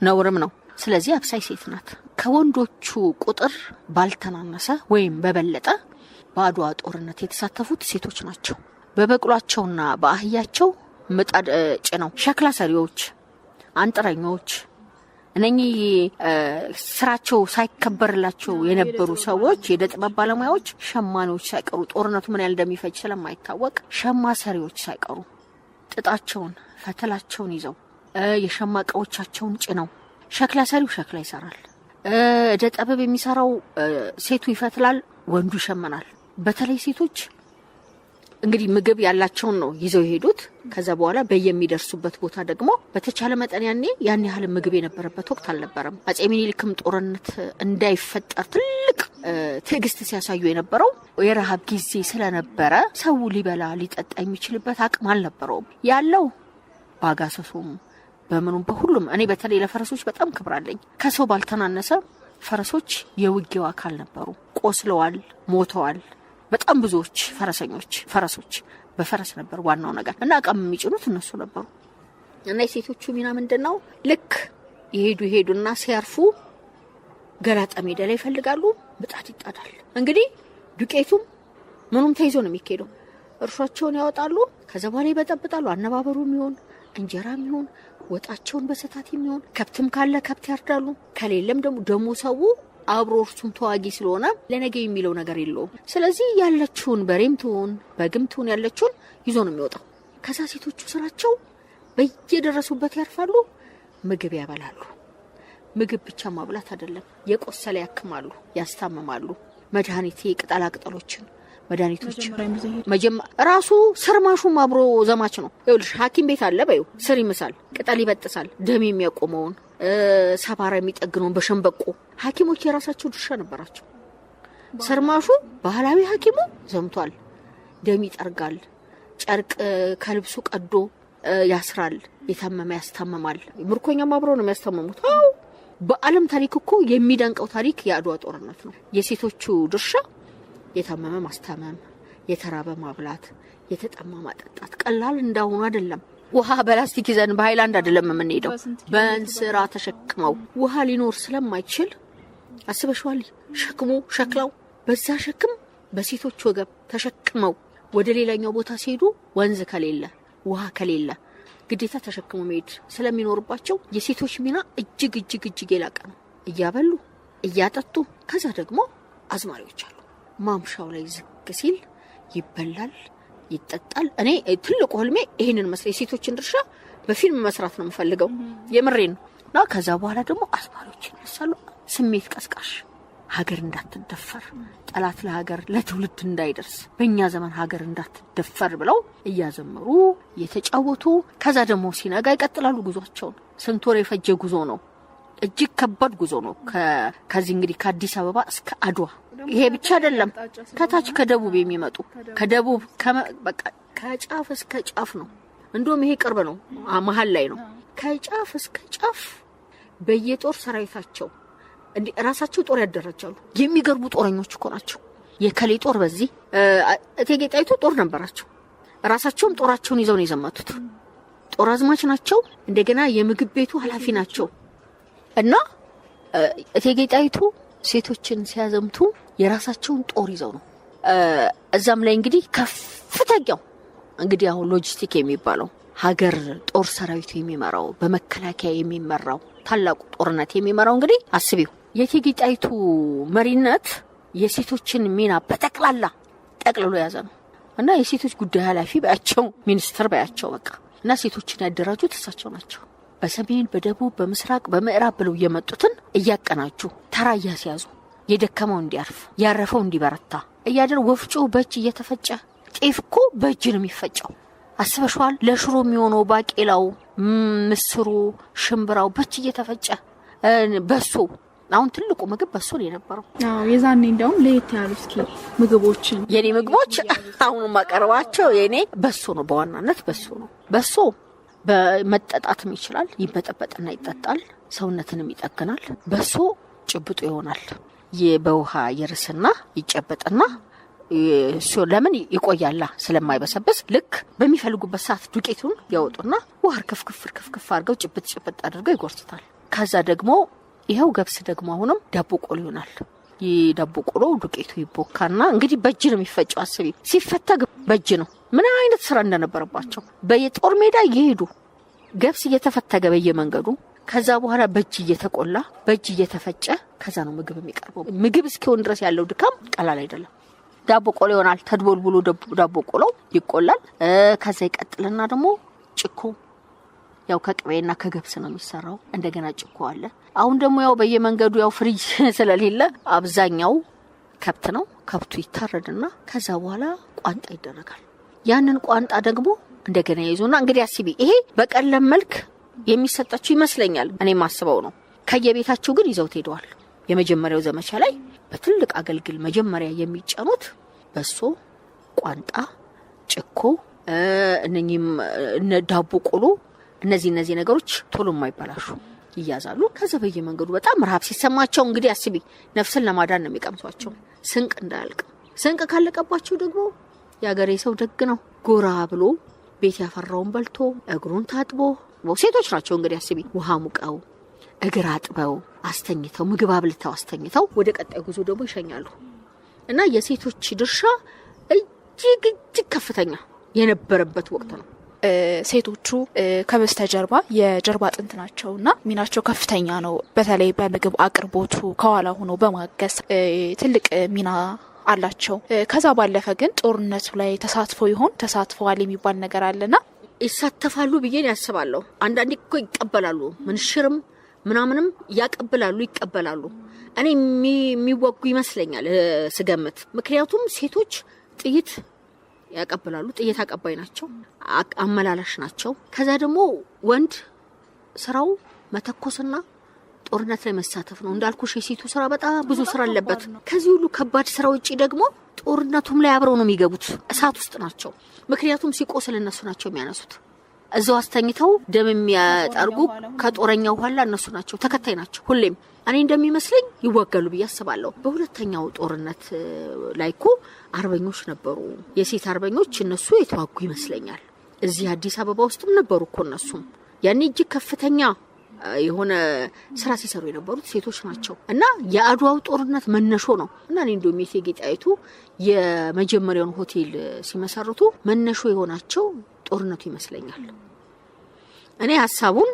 Speaker 3: ነውርም ነው። ስለዚህ አብሳይ ሴት ናት። ከወንዶቹ ቁጥር ባልተናነሰ ወይም በበለጠ በአድዋ ጦርነት የተሳተፉት ሴቶች ናቸው። በበቅሏቸውና በአህያቸው ምጣድ ጭነው ሸክላ ሰሪዎች፣ አንጥረኞች፣ እነኚህ ስራቸው ሳይከበርላቸው የነበሩ ሰዎች፣ የእደ ጥበብ ባለሙያዎች፣ ሸማኔዎች ሳይቀሩ ጦርነቱ ምን ያህል እንደሚፈጅ ስለማይታወቅ ሸማ ሰሪዎች ሳይቀሩ ጥጣቸውን ፈተላቸውን ይዘው የሸማ እቃዎቻቸውን ጭነው ሸክላ ሰሪው ሸክላ ይሰራል፣ እደ ጥበብ የሚሰራው ሴቱ ይፈትላል፣ ወንዱ ይሸመናል። በተለይ ሴቶች እንግዲህ ምግብ ያላቸውን ነው ይዘው የሄዱት። ከዛ በኋላ በየሚደርሱበት ቦታ ደግሞ በተቻለ መጠን ያን ያህል ምግብ የነበረበት ወቅት አልነበረም። አጼ ምኒልክም ጦርነት እንዳይፈጠር ትልቅ ትዕግስት ሲያሳዩ የነበረው የረሃብ ጊዜ ስለነበረ ሰው ሊበላ ሊጠጣ የሚችልበት አቅም አልነበረውም። ያለው ባጋሰሱም በምኑም በሁሉም እኔ በተለይ ለፈረሶች በጣም ክብር አለኝ። ከሰው ባልተናነሰ ፈረሶች የውጊያው አካል ነበሩ። ቆስለዋል፣ ሞተዋል። በጣም ብዙዎች ፈረሶች በፈረስ ነበር ዋናው ነገር እና አቃም የሚጭኑት እነሱ ነበሩ። እና የሴቶቹ ሚና ምንድነው? ልክ ይሄዱና ሲያርፉ ገላጣ ሜዳ ላይ ይፈልጋሉ፣ ምጣድ ይጣዳል። እንግዲህ ዱቄቱም ምኑም ተይዞ ነው የሚሄደው። እርሻቸውን ያወጣሉ፣ ከዛ በኋላ ይበጠብጣሉ። አነባበሩም ይሁን እንጀራም ይሁን ወጣቸውን በሰታት የሚሆን ከብትም ካለ ከብት ያርዳሉ። ከሌለም ደግሞ ሰው አብሮ እርሱም ተዋጊ ስለሆነ ለነገ የሚለው ነገር የለውም። ስለዚህ ያለችውን በሬም ትሁን በግም ትሁን ያለችውን ይዞ ነው የሚወጣው። ከዛ ሴቶቹ ስራቸው በየደረሱበት ያርፋሉ፣ ምግብ ያበላሉ። ምግብ ብቻ ማብላት አይደለም፣ የቆሰለ ያክማሉ፣ ያስታምማሉ። መድኃኒት ቅጠላ ቅጠሎችን መድኃኒቶች ራሱ ስርማሹም አብሮ ዘማች ነው። ይኸውልሽ ሐኪም ቤት አለ በይው ስር ይምሳል፣ ቅጠል ይበጥሳል፣ ደም የሚያቆመውን ሰባራ የሚጠግነውን በሸንበቆ ሐኪሞች የራሳቸው ድርሻ ነበራቸው። ስርማሹ ባህላዊ ሐኪሙ ዘምቷል፣ ደም ይጠርጋል፣ ጨርቅ ከልብሱ ቀዶ ያስራል፣ የታመመ ያስታመማል። ምርኮኛም አብሮ ነው የሚያስታመሙት። በዓለም ታሪክ እኮ የሚደንቀው ታሪክ የአድዋ ጦርነት ነው። የሴቶቹ ድርሻ የታመመ ማስታመም፣ የተራበ ማብላት፣ የተጠማ ማጠጣት ቀላል እንዳሁኑ አይደለም። ውሃ በላስቲክ ይዘን በሃይላንድ አይደለም የምንሄደው፣ በእንስራ ተሸክመው ውሃ ሊኖር ስለማይችል አስበሽዋል። ሸክላው በዛ ሸክም በሴቶች ወገብ ተሸክመው ወደ ሌላኛው ቦታ ሲሄዱ ወንዝ ከሌለ ውሃ ከሌለ ግዴታ ተሸክመው መሄድ ስለሚኖርባቸው የሴቶች ሚና እጅግ የላቀ ነው። እያበሉ እያጠጡ ከዛ ደግሞ አዝማሪዎች አሉ። ማምሻው ላይ ዝግ ሲል ይበላል ይጠጣል። እኔ ትልቁ ህልሜ ይሄንን መስራት የሴቶችን ድርሻ በፊልም መስራት ነው የምፈልገው። የምሬን ነው። ከዛ በኋላ ደግሞ አዝማሪዎች ይነሳሉ። ስሜት ቀስቃሽ፣ ሀገር እንዳትደፈር፣ ጠላት ለሀገር ለትውልድ እንዳይደርስ፣ በእኛ ዘመን ሀገር እንዳትደፈር ብለው እያዘመሩ እየተጫወቱ ከዛ ደግሞ ሲነጋ ይቀጥላሉ ጉዟቸውን። ስንት ወር የፈጀ ጉዞ ነው። እጅግ ከባድ ጉዞ ነው። ከዚህ እንግዲህ ከአዲስ አበባ እስከ አድዋ ይሄ ብቻ አይደለም ከታች ከደቡብ የሚመጡ ከደቡብ በቃ ከጫፍ እስከ ጫፍ ነው እንደውም ይሄ ቅርብ ነው መሃል ላይ ነው ከጫፍ እስከ ጫፍ በየጦር ሰራዊታቸው እንዴ ራሳቸው ጦር ያደረጃሉ የሚገርቡ ጦረኞች እኮ ናቸው የከሌ ጦር በዚህ እቴጌ ጣይቱ ጦር ነበራቸው ራሳቸውም ጦራቸውን ይዘው ነው የዘመቱት ጦር አዝማች ናቸው እንደገና የምግብ ቤቱ ኃላፊ ናቸው እና እቴጌ ጣይቱ ሴቶችን ሲያዘምቱ የራሳቸውን ጦር ይዘው ነው እዛም ላይ እንግዲህ ከፍተኛው እንግዲህ አሁን ሎጂስቲክ የሚባለው ሀገር ጦር ሰራዊቱ የሚመራው በመከላከያ የሚመራው ታላቁ ጦርነት የሚመራው እንግዲህ አስቢው የእቴጌ ጣይቱ መሪነት የሴቶችን ሚና በጠቅላላ ጠቅልሎ ያዘ ነው እና የሴቶች ጉዳይ ኃላፊ ባያቸው ሚኒስትር ባያቸው በቃ እና ሴቶችን ያደራጁት እሳቸው ናቸው በሰሜን በደቡብ በምስራቅ በምዕራብ ብለው የመጡትን እያቀናጁ ተራ እያስያዙ የደከመው እንዲያርፍ ያረፈው እንዲበረታ እያደረ ወፍጮ በእጅ እየተፈጨ ጤፍኮ በእጅ ነው የሚፈጨው አስበሽዋል ለሽሮ የሚሆነው ባቄላው ምስሩ ሽምብራው በእጅ እየተፈጨ በሶ አሁን ትልቁ ምግብ በሶ ነው የነበረው
Speaker 2: የዛኔ እንደውም ለየት ያሉ እስኪ ምግቦችን
Speaker 3: የኔ ምግቦች አሁን ማቀርባቸው የኔ በሶ ነው በዋናነት በሶ ነው በሶ በመጠጣትም ይችላል ይበጠበጥና ይጠጣል ሰውነትንም ይጠግናል በሶ ጭብጡ ይሆናል የበውሃ ይርስና ይጨበጥና ለምን ይቆያላ ስለማይበሰበስ ልክ በሚፈልጉበት ሰዓት ዱቄቱን ያወጡና ውሃ ከፍከፍ አድርገው ጭብጥ አድርገው ይጎርሱታል ከዛ ደግሞ ይሄው ገብስ ደግሞ አሁንም ዳቦ ቆሎ ይሆናል የዳቦ ቆሎ ዱቄቱ ይቦካና እንግዲህ በእጅ ነው የሚፈጨው አስቢ ሲፈተግ በእጅ ነው ምን አይነት ስራ እንደነበረባቸው በየጦር ሜዳ ይሄዱ ገብስ እየተፈተገ በየመንገዱ ከዛ በኋላ በእጅ እየተቆላ በእጅ እየተፈጨ ከዛ ነው ምግብ የሚቀርበው ምግብ እስኪሆን ድረስ ያለው ድካም ቀላል አይደለም ዳቦ ቆሎ ይሆናል ተድቦልቡሎ ዳቦ ቆሎ ይቆላል ከዛ ይቀጥልና ደግሞ ጭኮ ያው ከቅቤና ከገብስ ነው የሚሰራው እንደገና ጭኮ አለ አሁን ደግሞ ያው በየመንገዱ ያው ፍሪጅ ስለሌለ አብዛኛው ከብት ነው ከብቱ ይታረድና ከዛ በኋላ ቋንጣ ይደረጋል ያንን ቋንጣ ደግሞ እንደገና ይዞና እንግዲህ አስቢ ይሄ በቀለም መልክ የሚሰጣቸው ይመስለኛል እኔ ማስበው ነው ከየቤታቸው ግን ይዘው ሄደዋል የመጀመሪያው ዘመቻ ላይ በትልቅ አገልግል መጀመሪያ የሚጫኑት በሶ ቋንጣ ጭኮ እነኚህም ዳቦ ቆሎ እነዚህ ነገሮች ቶሎ የማይበላሹ ይያዛሉ ከዛ በየመንገዱ በጣም ረሃብ ሲሰማቸው እንግዲህ አስቢ ነፍስን ለማዳን ነው የሚቀምሷቸው ስንቅ እንዳያልቅ ስንቅ ካለቀባቸው ደግሞ ያገሬ ሰው ደግ ነው ጎራ ብሎ ቤት ያፈራውን በልቶ እግሩን ታጥቦ ሴቶች ናቸው እንግዲህ አስቢ ውሃ ሙቀው እግር አጥበው አስተኝተው ምግብ አብልተው አስተኝተው ወደ ቀጣይ ጉዞ ደግሞ ይሸኛሉ እና የሴቶች ድርሻ እጅግ ከፍተኛ የነበረበት ወቅት ነው
Speaker 2: ሴቶቹ ከበስተጀርባ የጀርባ አጥንት ናቸውና ሚናቸው ከፍተኛ ነው በተለይ በምግብ አቅርቦቱ ከኋላ ሆኖ በማገዝ ትልቅ ሚና አላቸው ከዛ ባለፈ ግን ጦርነቱ ላይ ተሳትፈዋል የሚባል ነገር አለና
Speaker 3: ይሳተፋሉ ብዬ ያስባለሁ አንዳንዴ እኮ ይቀበላሉ ምንሽርም ምናምንም ያቀበላሉ ይቀበላሉ እኔ የሚወጉ ይመስለኛል ስገምት ምክንያቱም ሴቶች ጥይት ያቀበላሉ ጥይት አቀባይ ናቸው አመላላሽ ናቸው ከዛ ደግሞ ወንድ ስራው መተኮስና ጦርነት ላይ መሳተፍ ነው እንዳልኩሽ የሴቱ ስራ በጣም ብዙ ስራ አለበት ከዚህ ሁሉ ከባድ ስራ ውጪ ደግሞ ጦርነቱም ላይ አብረው ነው የሚገቡት እሳት ውስጥ ናቸው ምክንያቱም ሲቆስል እነሱ ናቸው የሚያነሱት እዛው አስተኝተው ደም የሚያጠርጉ ከጦረኛው ኋላ እነሱ ናቸው ተከታይ ናቸው ሁሌም እኔ እንደሚመስለኝ ይዋጋሉ ብዬ አስባለሁ በሁለተኛው ጦርነት ላይኮ አርበኞች ነበሩ የሴት አርበኞች እነሱ የተዋጉ ይመስለኛል እዚህ አዲስ አበባ ውስጥም ነበሩ እኮ እነሱም ያኔ እጅግ ከፍተኛ የሆነ ስራ ሲሰሩ የነበሩት ሴቶች ናቸው እና የአድዋው ጦርነት መነሾ ነው እና እኔ እንደውም የእቴጌ ጣይቱ የመጀመሪያውን ሆቴል ሲመሰርቱ መነሾ የሆናቸው ጦርነቱ ይመስለኛል እኔ ሐሳቡን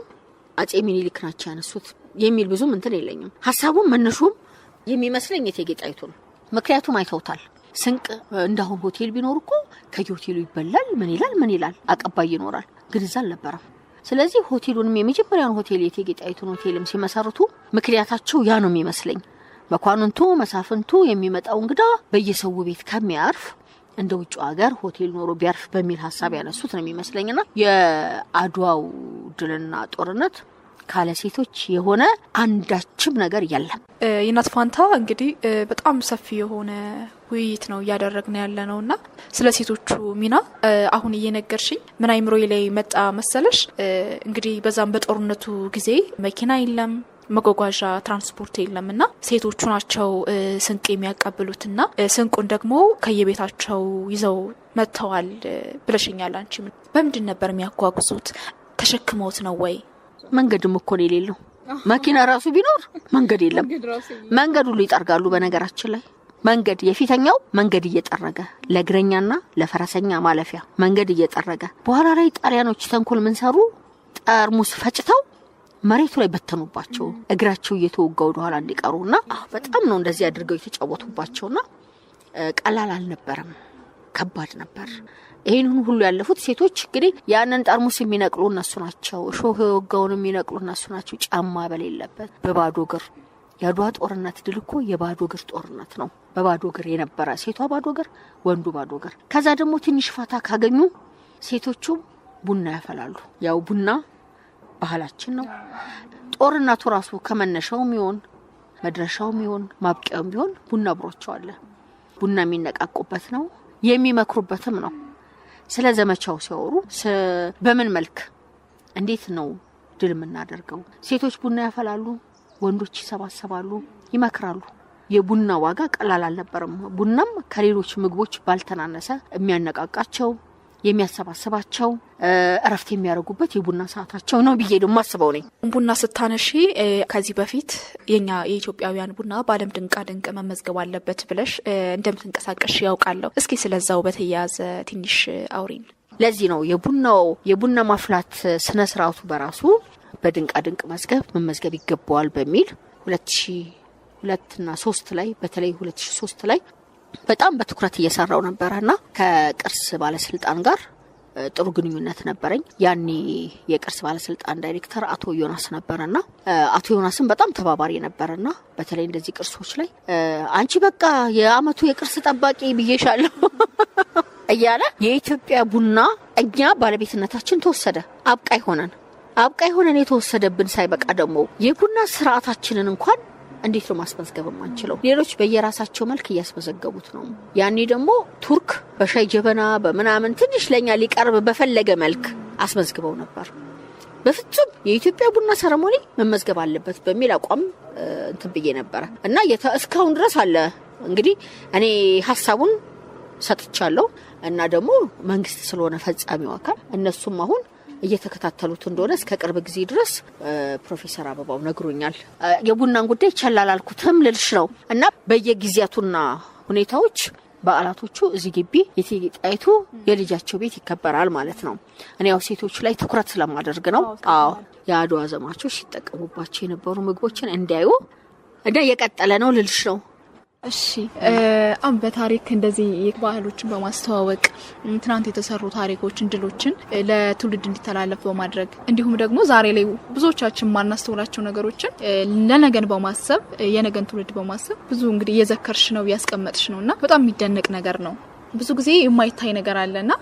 Speaker 3: አጼ ሚኒሊክ ናቸው ያነሱት የሚል ብዙም እንትን የለኝም ሐሳቡን መነሾም የሚመስለኝ የእቴጌ ጣይቱ ነው ምክንያቱም አይተውታል ስንቅ እንዳሁን ሆቴል ቢኖር እኮ ከሆቴሉ ይበላል ምን ይላል አቀባይ ይኖራል ግን እዛ አልነበረም ስለዚህ ሆቴሉንም የመጀመሪያውን ሆቴል የእቴጌ ጣይቱን ሆቴልም ሲመሰርቱ ምክንያታቸው ያ ነው የሚመስለኝ መኳንንቱ መሳፍንቱ የሚመጣው እንግዳ በየሰው ቤት ከሚያርፍ እንደ ውጭ ሀገር ሆቴል ኖሮ ቢያርፍ በሚል ሐሳብ ያነሱት ነው የሚመስለኝና የአድዋው ድልና ጦርነት ካለ ሴቶች የሆነ አንዳችም ነገር የለም።
Speaker 2: የእናት ፋንታ እንግዲህ በጣም ሰፊ የሆነ ውይይት ነው እያደረግን ያለነውና ስለ ሴቶቹ ሚና አሁን እየነገርሽኝ ምን አይምሮዬ ላይ መጣ መሰለሽ? እንግዲህ በዛም በጦርነቱ ጊዜ መኪና የለም፣ መጓጓዣ ትራንስፖርት የለምና ሴቶቹ ናቸው ስንቅ የሚያቀብሉትና ስንቁን ደግሞ ከየቤታቸው ይዘው መጥተዋል ብለሽኛል። አንቺ በምንድን ነበር የሚያጓጉዙት? ተሸክመውት ነው ወይ?
Speaker 3: መንገድም እኮ ነው የሌለው። መኪና ራሱ ቢኖር መንገድ የለም። መንገድ ሁሉ ይጠርጋሉ። በነገራችን ላይ መንገድ የፊተኛው መንገድ እየጠረገ ለእግረኛና ለፈረሰኛ ማለፊያ መንገድ እየጠረገ በኋላ ላይ ጣሊያኖች ተንኮል ምን ሰሩ? ጠርሙስ ፈጭተው መሬቱ ላይ በተኑባቸው እግራቸው እየተወጋ ወደ ኋላ እንዲቀሩና በጣም ነው እንደዚህ አድርገው የተጫወቱባቸውና ቀላል አልነበረም፣ ከባድ ነበር። ይሄን ሁሉ ያለፉት ሴቶች እንግዲህ ያንን ጠርሙስ የሚነቅሉ እነሱ ናቸው። ሾህ ወጋውን የሚነቅሉ እነሱ ናቸው። ጫማ በሌለበት በባዶ እግር። የአድዋ ጦርነት ድል እኮ የባዶ እግር ጦርነት ነው። በባዶ እግር የነበረ ሴቷ ባዶ እግር፣ ወንዱ ባዶ እግር። ከዛ ደግሞ ትንሽ ፋታ ካገኙ ሴቶቹ ቡና ያፈላሉ። ያው ቡና ባህላችን ነው። ጦርነቱ ራሱ ከመነሻውም ይሁን መድረሻውም ይሁን ማብቂያውም ቢሆን ቡና አብሮቸው አለ። ቡና የሚነቃቁበት ነው፣ የሚመክሩበትም ነው። ስለ ዘመቻው ሲያወሩ በምን መልክ እንዴት ነው ድል የምናደርገው? ሴቶች ቡና ያፈላሉ፣ ወንዶች ይሰባሰባሉ፣ ይመክራሉ። የቡና ዋጋ ቀላል አልነበረም። ቡናም ከሌሎች ምግቦች ባልተናነሰ የሚያነቃቃቸው የሚያሰባስባቸው እረፍት የሚያደርጉበት የቡና ሰዓታቸው ነው ብዬ ደግሞ አስበው ነኝ።
Speaker 2: ቡና ስታነሺ ከዚህ በፊት የኛ የኢትዮጵያውያን ቡና በዓለም ድንቃድንቅ መመዝገብ አለበት ብለሽ እንደምትንቀሳቀሽ ያውቃለሁ። እስኪ ስለዛው በተያያዘ ትንሽ አውሪኝ።
Speaker 3: ለዚህ ነው የቡና ማፍላት ስነ ስርዓቱ በራሱ በድንቃድንቅ መዝገብ መመዝገብ ይገባዋል በሚል 2002 እና 3 ላይ በተለይ 2003 ላይ በጣም በትኩረት እየሰራው ነበርና ከቅርስ ባለስልጣን ጋር ጥሩ ግንኙነት ነበረኝ። ያኔ የቅርስ ባለስልጣን ዳይሬክተር አቶ ዮናስ ነበርና አቶ ዮናስም በጣም ተባባሪ ነበርና በተለይ እንደዚህ ቅርሶች ላይ አንቺ በቃ የአመቱ የቅርስ ጠባቂ ብዬሻለሁ እያለ የኢትዮጵያ ቡና እኛ ባለቤትነታችን ተወሰደ። አብቃይ ሆነን የተወሰደብን ሳይበቃ ደግሞ የቡና ስርዓታችንን እንኳን እንዴት ነው ማስመዝገብ የማንችለው? ሌሎች በየራሳቸው መልክ እያስመዘገቡት ነው። ያኔ ደግሞ ቱርክ በሻይ ጀበና በመናምን ትንሽ ለኛ ሊቀርብ በፈለገ መልክ አስመዝግበው ነበር። በፍጹም የኢትዮጵያ ቡና ሰረሞኒ መመዝገብ አለበት በሚል አቋም እንትን ብዬ ነበር እና እስካሁን ድረስ አለ። እንግዲህ እኔ ሐሳቡን ሰጥቻለሁ እና ደግሞ መንግስት ስለሆነ ፈጻሚው አካል እነሱም አሁን እየተከታተሉት እንደሆነ እስከ ቅርብ ጊዜ ድረስ ፕሮፌሰር አበባው ነግሮኛል። የቡናን ጉዳይ ቸላላልኩትም ልልሽ ነው እና በየጊዜያቱና ሁኔታዎች በዓላቶቹ እዚህ ግቢ የእቴጌ ጣይቱ የልጃቸው ቤት ይከበራል ማለት ነው። እኔ ያው ሴቶች ላይ ትኩረት ስለማደርግ ነው። የአድዋ ዘማቾች ሲጠቀሙባቸው የነበሩ ምግቦችን እንዲያዩ እና የቀጠለ ነው ልልሽ ነው።
Speaker 2: እሺ በታሪክ እንደዚህ ባህሎችን በማስተዋወቅ ትናንት የተሰሩ ታሪኮችን ድሎችን ለትውልድ እንዲተላለፍ በማድረግ እንዲሁም ደግሞ ዛሬ ላይ ብዙዎቻችን ማናስተውላቸው ነገሮችን ለነገን በማሰብ የነገን ትውልድ በማሰብ ብዙ እንግዲህ እየዘከርሽ ነው ያስቀመጥሽ ነውና በጣም የሚደነቅ ነገር ነው። ብዙ ጊዜ የማይታይ ነገር አለና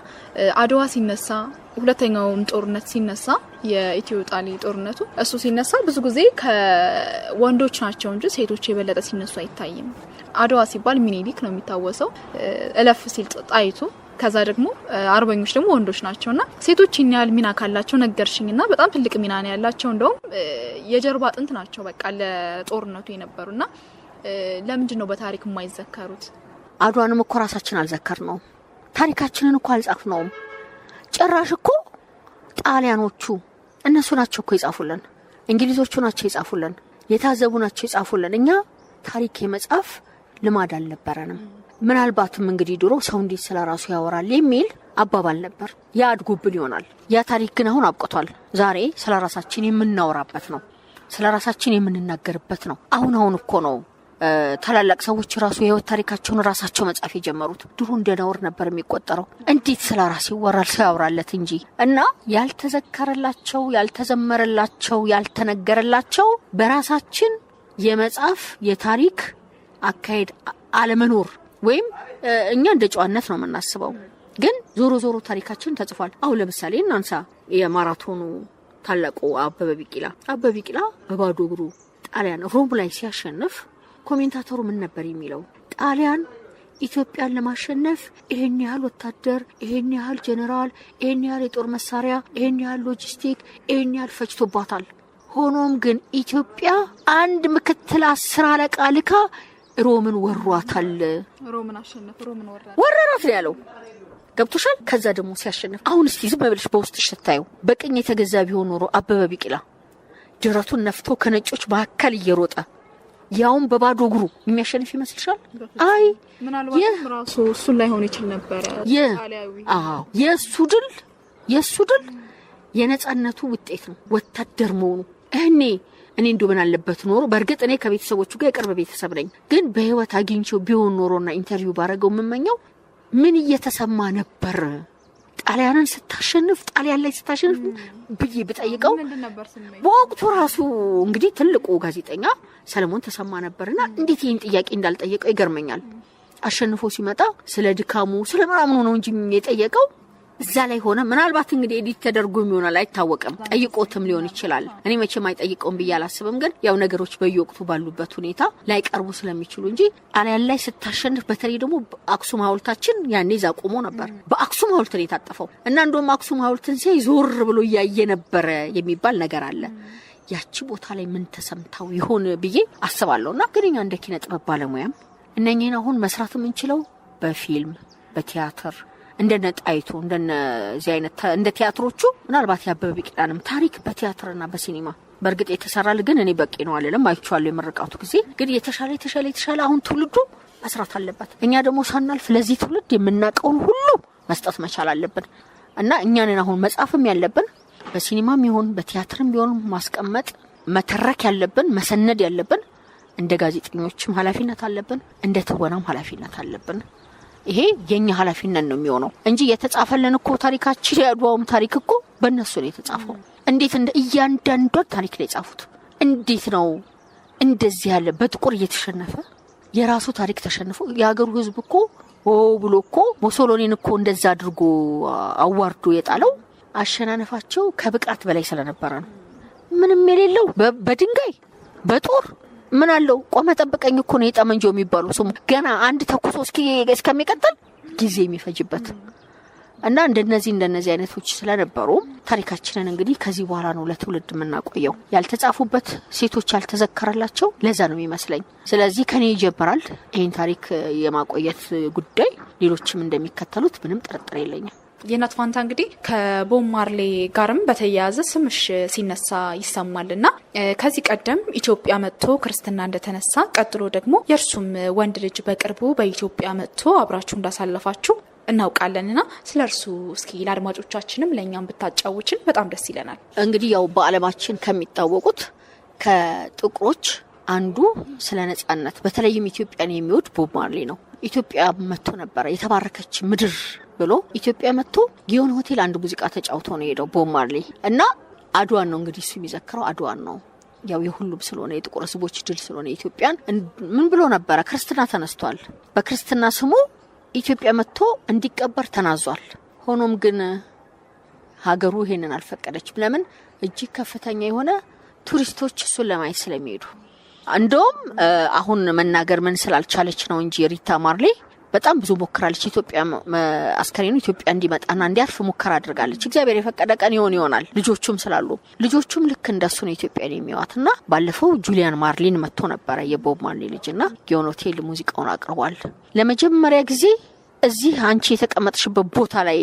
Speaker 2: አድዋ ሲነሳ ሁለተኛውም ጦርነት ሲነሳ የኢትዮ ጣሊ ጦርነቱ እሱ ሲነሳ ብዙ ጊዜ ከወንዶች ናቸው እንጂ ሴቶች የበለጠ ሲነሱ አይታይም። አድዋ ሲባል ሚኒሊክ ነው የሚታወሰው፣ እለፍ ሲል ጣይቱ፣ ከዛ ደግሞ አርበኞች ደግሞ ወንዶች ናቸውና ሴቶች ይናል ሚና ካላቸው ነገርሽኝና በጣም ትልቅ ሚና ነው ያላቸው። እንደውም የጀርባ አጥንት ናቸው በቃ ለጦርነቱ የነበሩና ለምንድን ነው በታሪክ የማይዘከሩት?
Speaker 3: አድዋንም እኮ ራሳችን አልዘከርነውም፣ ታሪካችንን እኮ አልጻፍነውም። ጭራሽ እኮ ጣሊያኖቹ እነሱ ናቸው እኮ ይጻፉልን፣ እንግሊዞቹ ናቸው ይጻፉልን፣ የታዘቡ ናቸው ይጻፉልን። እኛ ታሪክ የመጻፍ ልማድ አልነበረንም። ምናልባትም እንግዲህ ድሮ ሰው እንዴት ስለራሱ ያወራል የሚል አባባል ነበር። ያ አድጎብን ይሆናል። ያ ታሪክ ግን አሁን አብቅቷል። ዛሬ ስለራሳችን የምናወራበት ነው፣ ስለራሳችን የምንናገርበት ነው። አሁን እኮ ነው ታላላቅ ሰዎች ራሱ የህይወት ታሪካቸውን ራሳቸው መጻፍ የጀመሩት። ድሮ እንደነውር ነበር የሚቆጠረው። እንዴት ስለራስ ይወራል ሰው ያወራለት እንጂ። እና ያልተዘከረላቸው፣ ያልተዘመረላቸው፣ ያልተነገረላቸው በራሳችን የመጻፍ የታሪክ አካሄድ አለመኖር ወይም እኛ እንደ ጨዋነት ነው የምናስበው። ግን ዞሮ ታሪካችን ተጽፏል። አሁን ለምሳሌ እናንሳ የማራቶኑ ታላቁ አበበ ቢቂላ በባዶ እግሩ ጣሊያን ሮም ላይ ሲያሸንፍ ኮሜንታተሩ ምን ነበር የሚለው? ጣሊያን ኢትዮጵያን ለማሸነፍ ይሄን ያህል ወታደር፣ ይሄን ያህል ጀነራል፣ ይሄን ያህል የጦር መሳሪያ፣ ይሄን ያህል ሎጂስቲክ፣ ይሄን ያህል ፈጅቶባታል። ሆኖም ግን ኢትዮጵያ አንድ ምክትል 10 አለቃ ልካ ሮምን ወሯታል።
Speaker 2: ሮምን አሸነፈ፣ ሮምን
Speaker 3: ወረራት ያለው ገብቶሻል? ከዛ ደግሞ ሲያሸንፍ አሁን እስቲ ዝም ብለሽ በውስጥሽ ተታዩ በቅኝ የተገዛ ቢሆን ኖሮ አበበ ቢቂላ ድረቱን ነፍቶ ከነጮች በአካል እየሮጠ ያውም በባዶ እግሩ የሚያሸንፍ ይመስልሻል? አይ
Speaker 2: ምናልባት ራሱ እሱን ላይ ሆነ ይችላል ነበር።
Speaker 3: የሱ ድል የነጻነቱ ውጤት ነው፣ ወታደር መሆኑ። እኔ እንደው ምን አለበት ኖሮ በርግጥ እኔ ከቤተሰቦቹ ጋር የቅርብ ቤተሰብ ነኝ፣ ግን በህይወት አግኝቼው ቢሆን ኖሮና ኢንተርቪው ባረገው የምመኘው ምን እየተሰማ ነበር ጣሊያንን ስታሸንፍ ብዬ ብጠይቀው በወቅቱ ራሱ እንግዲህ ትልቁ ጋዜጠኛ ሰለሞን ተሰማ ነበርና እንዴት ይህን ጥያቄ እንዳልጠየቀው ይገርመኛል። አሸንፎ ሲመጣ ስለ ድካሙ ስለ ምናምኑ ነው እንጂ የጠየቀው እዛ ላይ ሆነ። ምናልባት እንግዲህ ኤዲት ተደርጎ የሚሆናል አይታወቅም፣ ጠይቆትም ሊሆን ይችላል። እኔ መቼም አይጠይቀውም ብዬ አላስብም። ግን ያው ነገሮች በየወቅቱ ባሉበት ሁኔታ ላይ ቀርቡ ስለሚችሉ እንጂ ጣሊያን ላይ ስታሸንፍ በተለይ ደግሞ አክሱም ሐውልታችን ያኔ እዛ ቆሞ ነበር። በአክሱም ሐውልት ነው የታጠፈው እና እንደውም አክሱም ሐውልትን ሲያይ ዞር ብሎ እያየ ነበረ የሚባል ነገር አለ። ያቺ ቦታ ላይ ምን ተሰምታው ይሆን ብዬ አስባለሁና ግን እኛ እንደ ኪነ ጥበብ ባለሙያም እነኚህን አሁን መስራት የምንችለው በፊልም በቲያትር እንደነ ጣይቱ እንደነዚህ አይነት እንደ ቲያትሮቹ ምናልባት ያበበ ቢቂላንም ታሪክ በቲያትርና በሲኒማ በርግጥ የተሰራል። ግን እኔ በቂ ነው አለለም አይቻለሁ የመረቃቱ ጊዜ። ግን የተሻለ አሁን ትውልዱ መስራት አለበት። እኛ ደግሞ ሳናልፍ ለዚህ ትውልድ የምናቀውን ሁሉ መስጠት መቻል አለብን እና እኛንን አሁን መጻፍም ያለብን በሲኒማም ይሁን በቲያትርም ቢሆን ማስቀመጥ መተረክ ያለብን መሰነድ ያለብን እንደ ጋዜጠኞችም ኃላፊነት አለብን፣ እንደ ትወናም ኃላፊነት አለብን። ይሄ የኛ ኃላፊነት ነው የሚሆነው እንጂ የተጻፈልን እኮ ታሪካችን ያድዋውም ታሪክ እኮ በእነሱ ነው የተጻፈው። እንዴት እንደ እያንዳንዱ ታሪክ ላይ ጻፉት። እንዴት ነው እንደዚህ ያለ በጥቁር እየተሸነፈ የራሱ ታሪክ ተሸንፎ የሀገሩ ህዝብ እኮ ብሎ እኮ ሞሶሎኒን እኮ እንደዛ አድርጎ አዋርዶ የጣለው አሸናነፋቸው ከብቃት በላይ ስለነበረ ነው። ምንም የሌለው በድንጋይ በጦር ምን አለው ቆመ ጠብቀኝ እኮ ነው የጠመንጆ የሚባለው ስሙ ገና አንድ ተኩሶ እስከሚቀጥል ጊዜ የሚፈጅበት እና እንደነዚህ አይነቶች ስለነበሩ ታሪካችንን እንግዲህ ከዚህ በኋላ ነው ለትውልድ የምናቆየው። ያልተጻፉበት ሴቶች ያልተዘከረላቸው ለዛ ነው የሚመስለኝ። ስለዚህ ከኔ ይጀምራል ይሄን ታሪክ የማቆየት ጉዳይ፣ ሌሎችም እንደሚከተሉት ምንም ጥርጥር የለኝም።
Speaker 2: የእናት ፋንታ እንግዲህ ከቦብ ማርሌ ጋርም በተያያዘ ስምሽ ሲነሳ ይሰማልና ከዚህ ቀደም ኢትዮጵያ መጥቶ ክርስትና እንደተነሳ ቀጥሎ ደግሞ የእርሱም ወንድ ልጅ በቅርቡ በኢትዮጵያ መጥቶ አብራችሁ እንዳሳለፋችሁ እናውቃለንና ስለርሱ እስኪ ለአድማጮቻችንም ለኛም ብታጫውችን በጣም ደስ ይለናል።
Speaker 3: እንግዲህ ያው በአለማችን ከሚታወቁት ከጥቁሮች አንዱ ስለ ነጻነት በተለይም ኢትዮጵያን የሚወድ ቦብ ማርሌ ነው። ኢትዮጵያ መጥቶ ነበር የተባረከች ምድር ብሎ ኢትዮጵያ መጥቶ ጊዮን ሆቴል አንድ ሙዚቃ ተጫውቶ ነው የሄደው ቦብ ማርሌ እና አድዋን ነው እንግዲህ እሱ የሚዘክረው አድዋን ነው። ያው የሁሉም ስለሆነ የጥቁር ህዝቦች ድል ስለሆነ ኢትዮጵያን ምን ብሎ ነበር? ክርስትና ተነስቷል። በክርስትና ስሙ ኢትዮጵያ መጥቶ እንዲቀበር ተናዟል። ሆኖም ግን ሀገሩ ይሄንን አልፈቀደችም። ለምን? እጅግ ከፍተኛ የሆነ ቱሪስቶች እሱን ለማየት ስለሚሄዱ። እንደውም አሁን መናገር ምን ስላልቻለች ነው እንጂ ሪታ ማርሌ በጣም ብዙ ሞክራለች። ኢትዮጵያ አስከሬኑ ኢትዮጵያ እንዲመጣና እንዲያርፍ ሙከራ አድርጋለች። እግዚአብሔር የፈቀደ ቀን ይሆናል። ልጆቹም ስላሉ ልጆቹም ልክ እንደሱ ነው ኢትዮጵያን የሚያዋትና ባለፈው ጁሊያን ማርሊን መጥቶ ነበረ የቦብ ማርሌ ልጅና ጊዮን ሆቴል ሙዚቃውን አቅርቧል። ለመጀመሪያ ጊዜ እዚህ አንቺ የተቀመጥሽበት ቦታ ላይ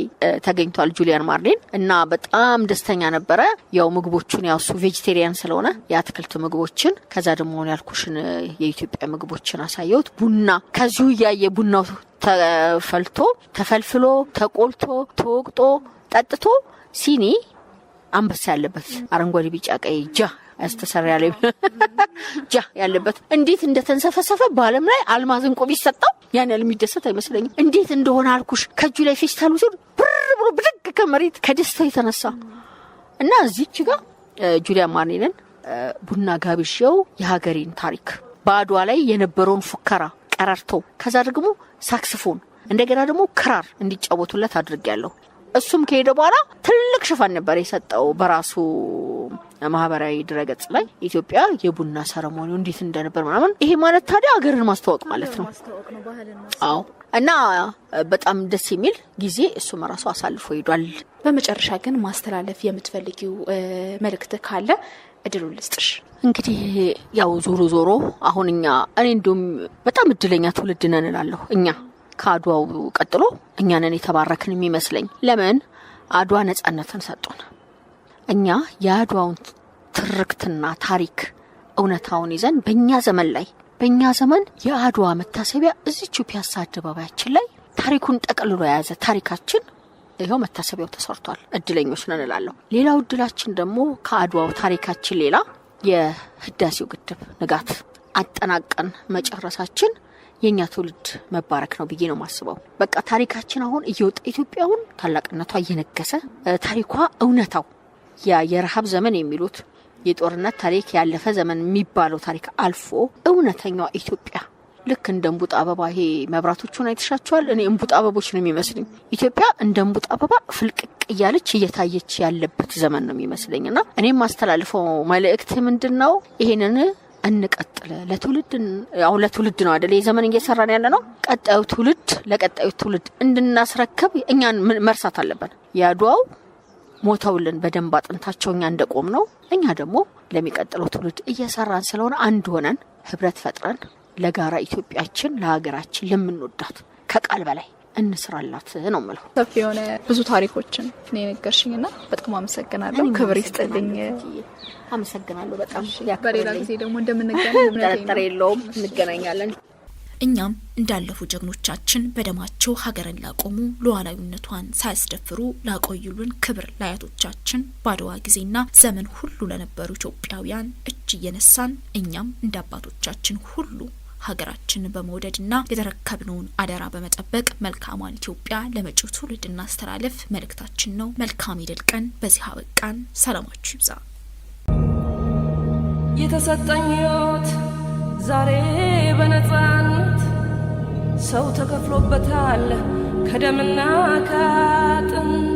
Speaker 3: ተገኝቷል ጁሊያን ማርሊን እና በጣም ደስተኛ ነበረ። ያው ምግቦቹን ያው እሱ ቬጂቴሪያን ስለሆነ የአትክልት ምግቦችን ከዛ ደግሞ ያልኩሽን የኢትዮጵያ ምግቦችን አሳየውት። ቡና ከዚሁ ያየ ቡናው ተፈልቶ ተፈልፍሎ ተቆልቶ ተወቅጦ ጠጥቶ ሲኒ አንበሳ ያለበት አረንጓዴ ቢጫ ቀይ ያስተሰራ ያለ ጃ ያለበት እንዴት እንደተንሰፈሰፈ በአለም ላይ አልማዝ እንቆ ቢሰጣው ያን ያህል የሚደሰት አይመስለኝም። እንዴት እንደሆነ አልኩሽ። ከእጁ ላይ ፌስታሉ ሲሆን ብር ብሎ ብድግ ከመሬት ከደስታው የተነሳ እና እዚህች ጋር ጁሊያን ማርሊንን ቡና ጋብዤው የሀገሬን ታሪክ በአድዋ ላይ የነበረውን ፉከራ ቀረርቶ ከዛ ደግሞ ሳክስፎን እንደገና ደግሞ ክራር እንዲጫወቱለት አድርጌያለሁ። እሱም ከሄደ በኋላ ትልቅ ሽፋን ነበር የሰጠው በራሱ ማህበራዊ ድረገጽ ላይ ኢትዮጵያ የቡና ሰረሞኒው እንዴት እንደነበር ምናምን ይሄ ማለት ታዲያ ሀገርን ማስተዋወቅ ማለት ነው። አዎ እና በጣም ደስ የሚል ጊዜ እሱ መራሱ አሳልፎ ሄዷል።
Speaker 2: በመጨረሻ ግን ማስተላለፍ የምትፈልጊው መልእክት ካለ እድሉ ልስጥሽ።
Speaker 3: እንግዲህ ያው ዞሮ አሁን እኔ እንደውም በጣም እድለኛ ትውልድ ነን እላለሁ። እኛ ከአድዋው ቀጥሎ እኛ ነን የተባረክን የሚመስለኝ። ለምን አድዋ ነጻነትን ሰጡን። እኛ የአድዋውን ትርክትና ታሪክ እውነታውን ይዘን በእኛ ዘመን የአድዋ መታሰቢያ እዚቹ ፒያሳ አደባባያችን ላይ ታሪኩን ጠቅልሎ የያዘ ታሪካችን ይሄው መታሰቢያው ተሰርቷል። እድለኞች ነን እላለሁ። ሌላው እድላችን ደግሞ ከአድዋው ታሪካችን ሌላ የህዳሴው ግድብ ንጋት አጠናቀን መጨረሳችን የኛ ትውልድ መባረክ ነው ብዬ ነው ማስበው። በቃ ታሪካችን አሁን እየወጣ ኢትዮጵያውን ታላቅነቷ እየነገሰ ታሪኳ እውነታው የረሃብ ዘመን የሚሉት የጦርነት ታሪክ ያለፈ ዘመን የሚባለው ታሪክ አልፎ እውነተኛዋ ኢትዮጵያ ልክ እንደ እንቡጥ አበባ ይሄ መብራቶቹን አይተሻቸዋል። እኔ እንቡጥ አበቦች ነው የሚመስልኝ። ኢትዮጵያ እንደ እንቡጥ አበባ ፍልቅቅ እያለች እየታየች ያለበት ዘመን ነው የሚመስለኝና እኔም ማስተላልፈው መልእክት ምንድነው? ይሄንን እንቀጥል። ለትውልድ ነው አይደል የዘመን እየሰራን ያለ ነው። ለቀጣዩ ትውልድ እንድናስረክብ እኛን መርሳት አለብን። ያድዋው ሞተውልን በደንብ አጥንታቸው እኛ እንደቆም ነው። እኛ ደግሞ ለሚቀጥለው ትውልድ እየሰራን ስለሆነ አንድ ሆነን ህብረት ፈጥረን ለጋራ ኢትዮጵያችን ለሀገራችን ለምንወዳት ከቃል በላይ እንስራላት ነው የምለው።
Speaker 2: ሰፊ የሆነ ብዙ ታሪኮችን ነው የነገርሽኝና በጣም አመሰግናለሁ። ክብር ይስጥልኝ።
Speaker 3: አመሰግናለሁ በጣም።
Speaker 2: በሌላ ጊዜ ደግሞ እንደምንገናኝ
Speaker 3: ጥርጥር የለውም እንገናኛለን።
Speaker 2: እኛም እንዳለፉ ጀግኖቻችን በደማቸው ሀገርን ላቆሙ ሉዓላዊነቷን ሳያስደፍሩ ላቆዩልን ክብር ለአያቶቻችን በአድዋ ጊዜና ዘመን ሁሉ ለነበሩ ኢትዮጵያውያን እጅ እየነሳን እኛም እንደ አባቶቻችን ሁሉ ሀገራችን በመውደድና የተረከብነውን አደራ በመጠበቅ መልካሟን ኢትዮጵያ ለመጪው ትውልድ እናስተላልፍ መልእክታችን ነው። መልካም የድል ቀን። በዚህ አበቃን። ሰላማችሁ ይብዛ።
Speaker 1: የተሰጠኝ ሕይወት ዛሬ በነጻነት ሰው ተከፍሎበታል ከደምና ከአጥንት